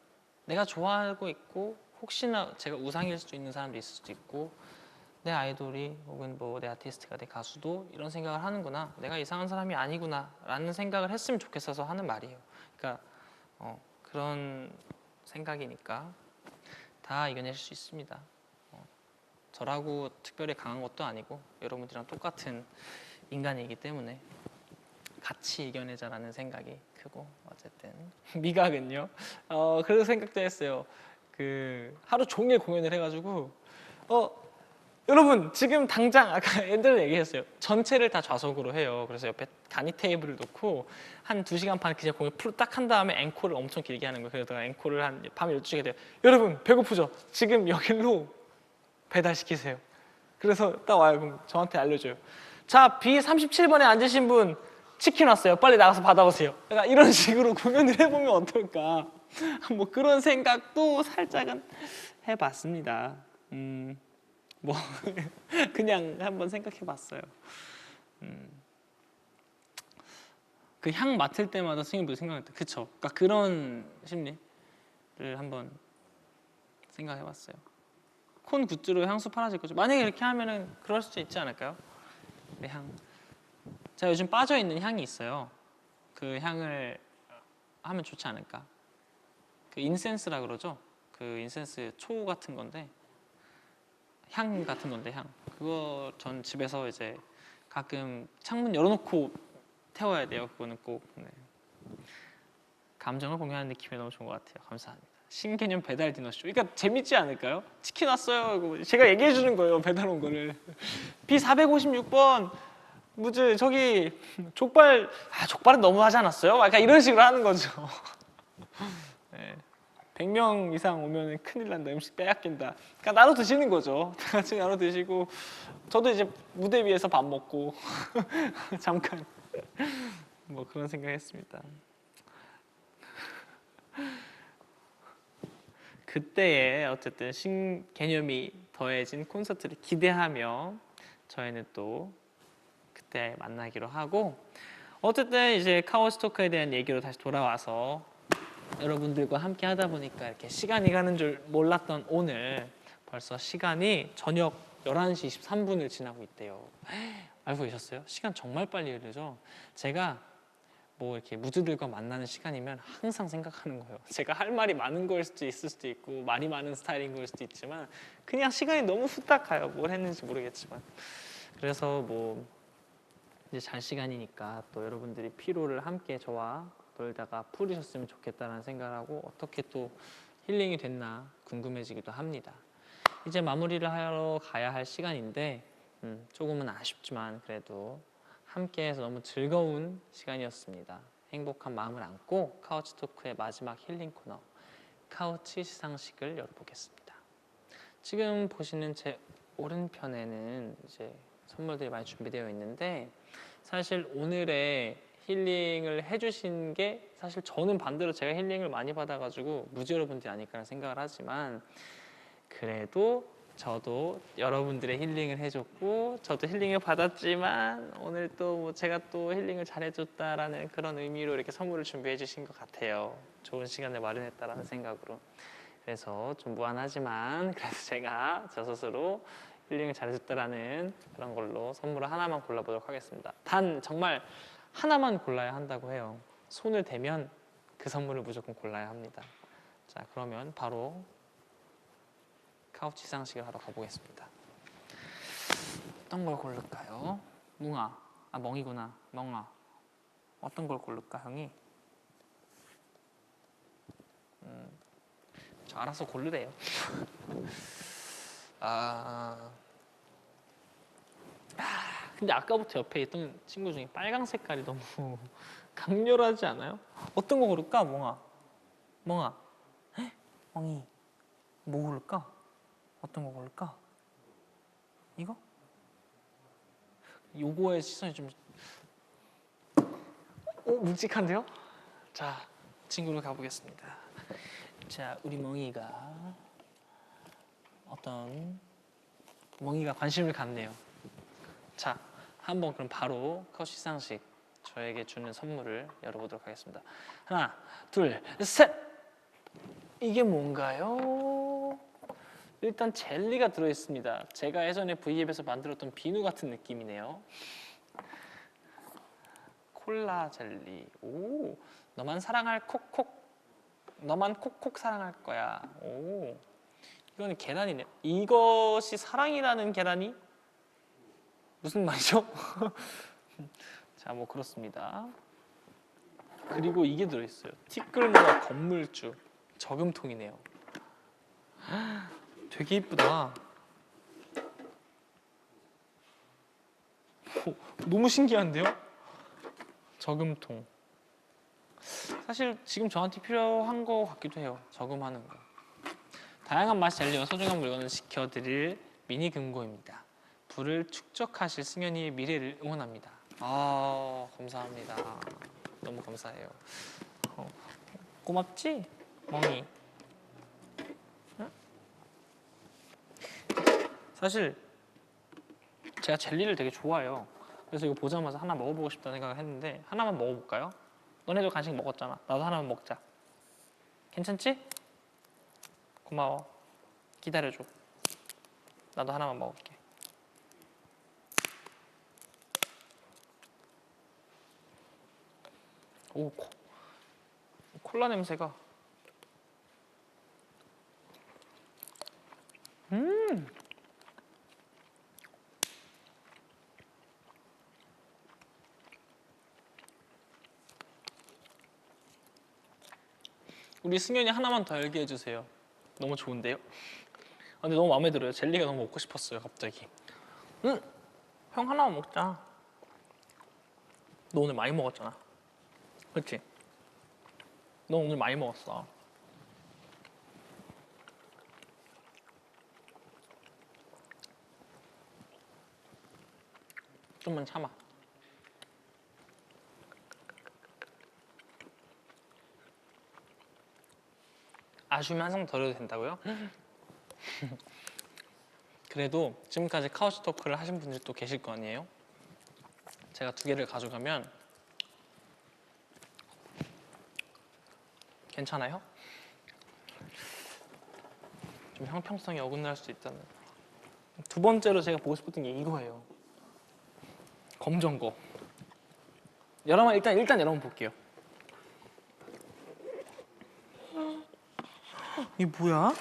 S2: 내가 좋아하고 있고 혹시나 제가 우상일 수도 있는 사람도 있을 수도 있고 내 아이돌이 혹은 뭐 내 아티스트가 내 가수도 이런 생각을 하는구나 내가 이상한 사람이 아니구나 라는 생각을 했으면 좋겠어서 하는 말이에요. 그러니까 그런 생각이니까 다 이겨낼 수 있습니다. 저라고 특별히 강한 것도 아니고 여러분들이랑 똑같은 인간이기 때문에 같이 이겨내자라는 생각이 크고 어쨌든 미각은요. 그래서 생각도 했어요. 그 하루 종일 공연을 해가지고 여러분 지금 당장 아까 애들 얘기했어요. 전체를 다 좌석으로 해요. 그래서 옆에 간이 테이블을 놓고 한 2시간 반 그냥 공연 풀 딱 한 다음에 앵콜을 엄청 길게 하는 거예요. 그러다가 앵콜을 한 밤 12시에 돼요. 여러분 배고프죠? 지금 여기로 배달시키세요. 그래서 딱 와요. 그럼 저한테 알려줘요. 자, B37번에 앉으신 분 치킨 왔어요. 빨리 나가서 받아오세요. 그러니까 이런 식으로 공연을 해보면 어떨까. 뭐 그런 생각도 살짝은 해봤습니다. 뭐 그냥 한번 생각해봤어요. 그 향 맡을 때마다 스님도 생각했다. 그쵸? 그러니까 그런 심리를 한번 생각해봤어요. 콘 굿즈로 향수 팔아질 거죠. 만약에 이렇게 하면은 그럴 수도 있지 않을까요? 네, 향. 제가 요즘 빠져 있는 향이 있어요. 그 향을 하면 좋지 않을까? 그 인센스라 그러죠. 그 인센스 초 같은 건데 향 같은 건데 향. 그거 전 집에서 이제 가끔 창문 열어놓고 태워야 돼요. 그거는 꼭. 네. 감정을 공유하는 느낌이 너무 좋은 것 같아요. 감사합니다. 신개념 배달 디너쇼. 그러니까 재밌지 않을까요? 치킨 왔어요. 제가 얘기해 주는 거예요. 배달 온 거를. B456번 무즈 저기 족발 족발은 너무 하지 않았어요? 약간 이런 식으로 하는 거죠. 네. 100명 이상 오면 큰일 난다. 음식 빼앗긴다. 그러니까 나눠 드시는 거죠. 다 같이 나눠 드시고 저도 이제 무대 위에서 밥 먹고 잠깐 뭐 그런 생각했습니다. 그때에 어쨌든 신개념이 더해진 콘서트를 기대하며 저희는 또 그때 만나기로 하고 어쨌든 이제 카오스 토크에 대한 얘기로 다시 돌아와서 여러분들과 함께 하다 보니까 이렇게 시간이 가는 줄 몰랐던 오늘 벌써 시간이 저녁 11시 23분을 지나고 있대요. 알고 계셨어요? 시간 정말 빨리 흐르죠? 제가 뭐 이렇게 무즈들과 만나는 시간이면 항상 생각하는 거예요. 제가 할 말이 많은 거일 수도 있을 수도 있고 말이 많은 스타일인 거일 수도 있지만 그냥 시간이 너무 후딱 가요. 뭘 했는지 모르겠지만. 그래서 뭐 이제 잘 시간이니까 또 여러분들이 피로를 함께 저와 놀다가 풀으셨으면 좋겠다는 생각을 하고 어떻게 또 힐링이 됐나 궁금해지기도 합니다. 이제 마무리를 하러 가야 할 시간인데 조금은 아쉽지만 그래도 함께해서 너무 즐거운 시간이었습니다. 행복한 마음을 안고 카우치 토크의 마지막 힐링 코너 카우치 시상식을 열어보겠습니다. 지금 보시는 제 오른편에는 이제 선물들이 많이 준비되어 있는데 사실 오늘의 힐링을 해주신 게 사실 저는 반대로 제가 힐링을 많이 받아가지고 무지 여러분들이 아닐까라는 생각을 하지만 그래도 저도 여러분들의 힐링을 해줬고 저도 힐링을 받았지만 오늘 또 뭐 제가 또 힐링을 잘해줬다라는 그런 의미로 이렇게 선물을 준비해 주신 것 같아요. 좋은 시간을 마련했다라는 생각으로. 그래서 좀 무한하지만 그래도 제가 저 스스로 힐링을 잘해줬다라는 그런 걸로 선물을 하나만 골라보도록 하겠습니다. 단 정말 하나만 골라야 한다고 해요. 손을 대면 그 선물을 무조건 골라야 합니다. 자, 그러면 바로 카우치 시상식을 하러 가보겠습니다. 어떤 걸 고를까요? 뭉아, 멍이구나. 멍아, 어떤 걸 고를까 형이? 저 알아서 고르래요. 근데 아까부터 옆에 있던 친구 중에 빨강 색깔이 너무 강렬하지 않아요? 어떤 거 고를까, 멍아? 멍아, 멍이, 뭐 고를까? 어떤 거 고를까? 이거? 요거에 시선이 좀 묵직한데요? 자, 친구로 가보겠습니다. 자, 우리 멍이가 멍이가 관심을 갖네요. 자, 한번 그럼 바로 카우치 시상식 저에게 주는 선물을 열어보도록 하겠습니다. 하나, 둘, 셋! 이게 뭔가요? 일단 젤리가 들어있습니다. 제가 예전에 V앱에서 만들었던 비누 같은 느낌이네요. 콜라 젤리. 오, 너만 사랑할 콕콕. 너만 콕콕 사랑할 거야. 오, 이거는 계란이네. 이것이 사랑이라는 계란이 무슨 말이죠? 자, 뭐 그렇습니다. 그리고 이게 들어있어요. 티끌모아 건물주 저금통이네요. 되게 이쁘다. 오, 너무 신기한데요? 저금통. 사실 지금 저한테 필요한 거 같기도 해요. 저금하는 거. 다양한 맛 젤리와 소중한 물건을 지켜드릴 미니 금고입니다. 부를 축적하실 승현이의 미래를 응원합니다. 아, 감사합니다. 너무 감사해요. 고맙지? 멍이. 응? 사실 제가 젤리를 되게 좋아해요. 그래서 이거 보자마자 하나 먹어보고 싶다는 생각을 했는데 하나만 먹어볼까요? 너네도 간식 먹었잖아. 나도 하나만 먹자. 괜찮지? 고마워. 기다려줘. 나도 하나만 먹을게. 오, 콜라 냄새가. 우리 승현이 하나만 더 열게 해주세요. 너무 좋은데요? 아, 근데 너무 마음에 들어요. 젤리가 너무 먹고 싶었어요, 갑자기. 응, 형 하나만 먹자. 너 오늘 많이 먹었잖아. 그렇지? 너 오늘 많이 먹었어. 좀만 참아. 아쉬우면 항상 덜어도 된다고요? 그래도 지금까지 카우치 토크를 하신 분들이 또 계실 거 아니에요? 제가 2개를 가져가면 괜찮아요? 좀 형평성이 어긋날 수 있다는. 2번째로 제가 보고 싶었던 게 이거예요. 검정 거. 일단 여러분 볼게요. 이게 뭐야?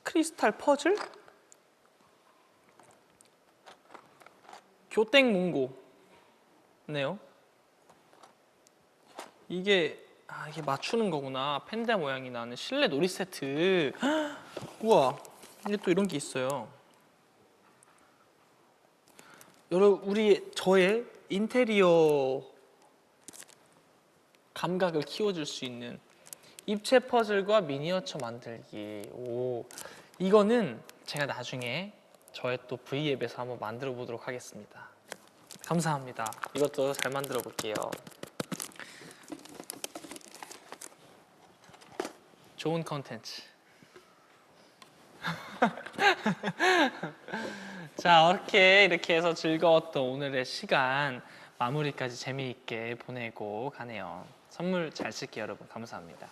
S2: 크리스탈 퍼즐? 교땡문고네요. 이게 맞추는 거구나. 팬데 모양이 나는 실내 놀이 세트. 우와, 이게 또 이런 게 있어요. 여러분, 저의 인테리어 감각을 키워줄 수 있는 입체 퍼즐과 미니어처 만들기. 오, 이거는 제가 나중에 저의 또 V앱에서 한번 만들어 보도록 하겠습니다. 감사합니다. 이것도 잘 만들어 볼게요. 좋은 컨텐츠. 자, 이렇게 해서 즐거웠던 오늘의 시간 마무리까지 재미있게 보내고 가네요. 선물 잘 쓸게요, 여러분. 감사합니다.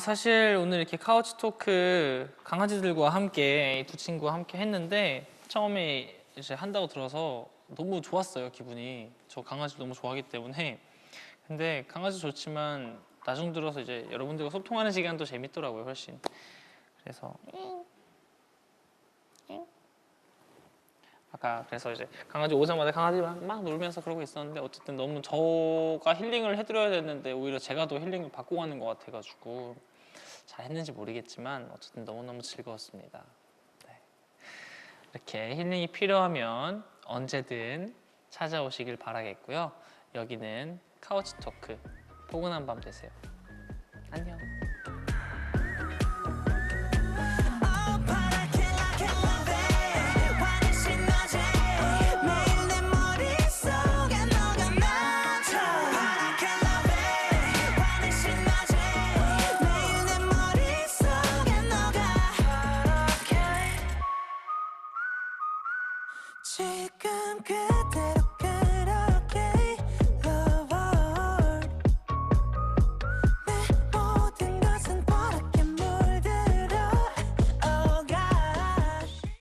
S2: 사실 오늘 이렇게 카우치 토크 강아지들과 함께 이 2친구와 함께 했는데 처음에 이제 한다고 들어서 너무 좋았어요, 기분이. 저 강아지 너무 좋아하기 때문에. 근데 강아지 좋지만 나중 들어서 이제 여러분들과 소통하는 시간도 재밌더라고요, 훨씬. 그래서 아까 그래서 이제 강아지 오자마자 강아지랑 막 놀면서 그러고 있었는데 어쨌든 너무 저가 힐링을 해드려야 됐는데 오히려 제가 더 힐링을 받고 가는 것 같아가지고 잘 했는지 모르겠지만 어쨌든 너무너무 즐거웠습니다. 네. 이렇게 힐링이 필요하면 언제든 찾아오시길 바라겠고요. 여기는 카우치 토크. 포근한 밤 되세요. 안녕.
S4: 지금 그대로 가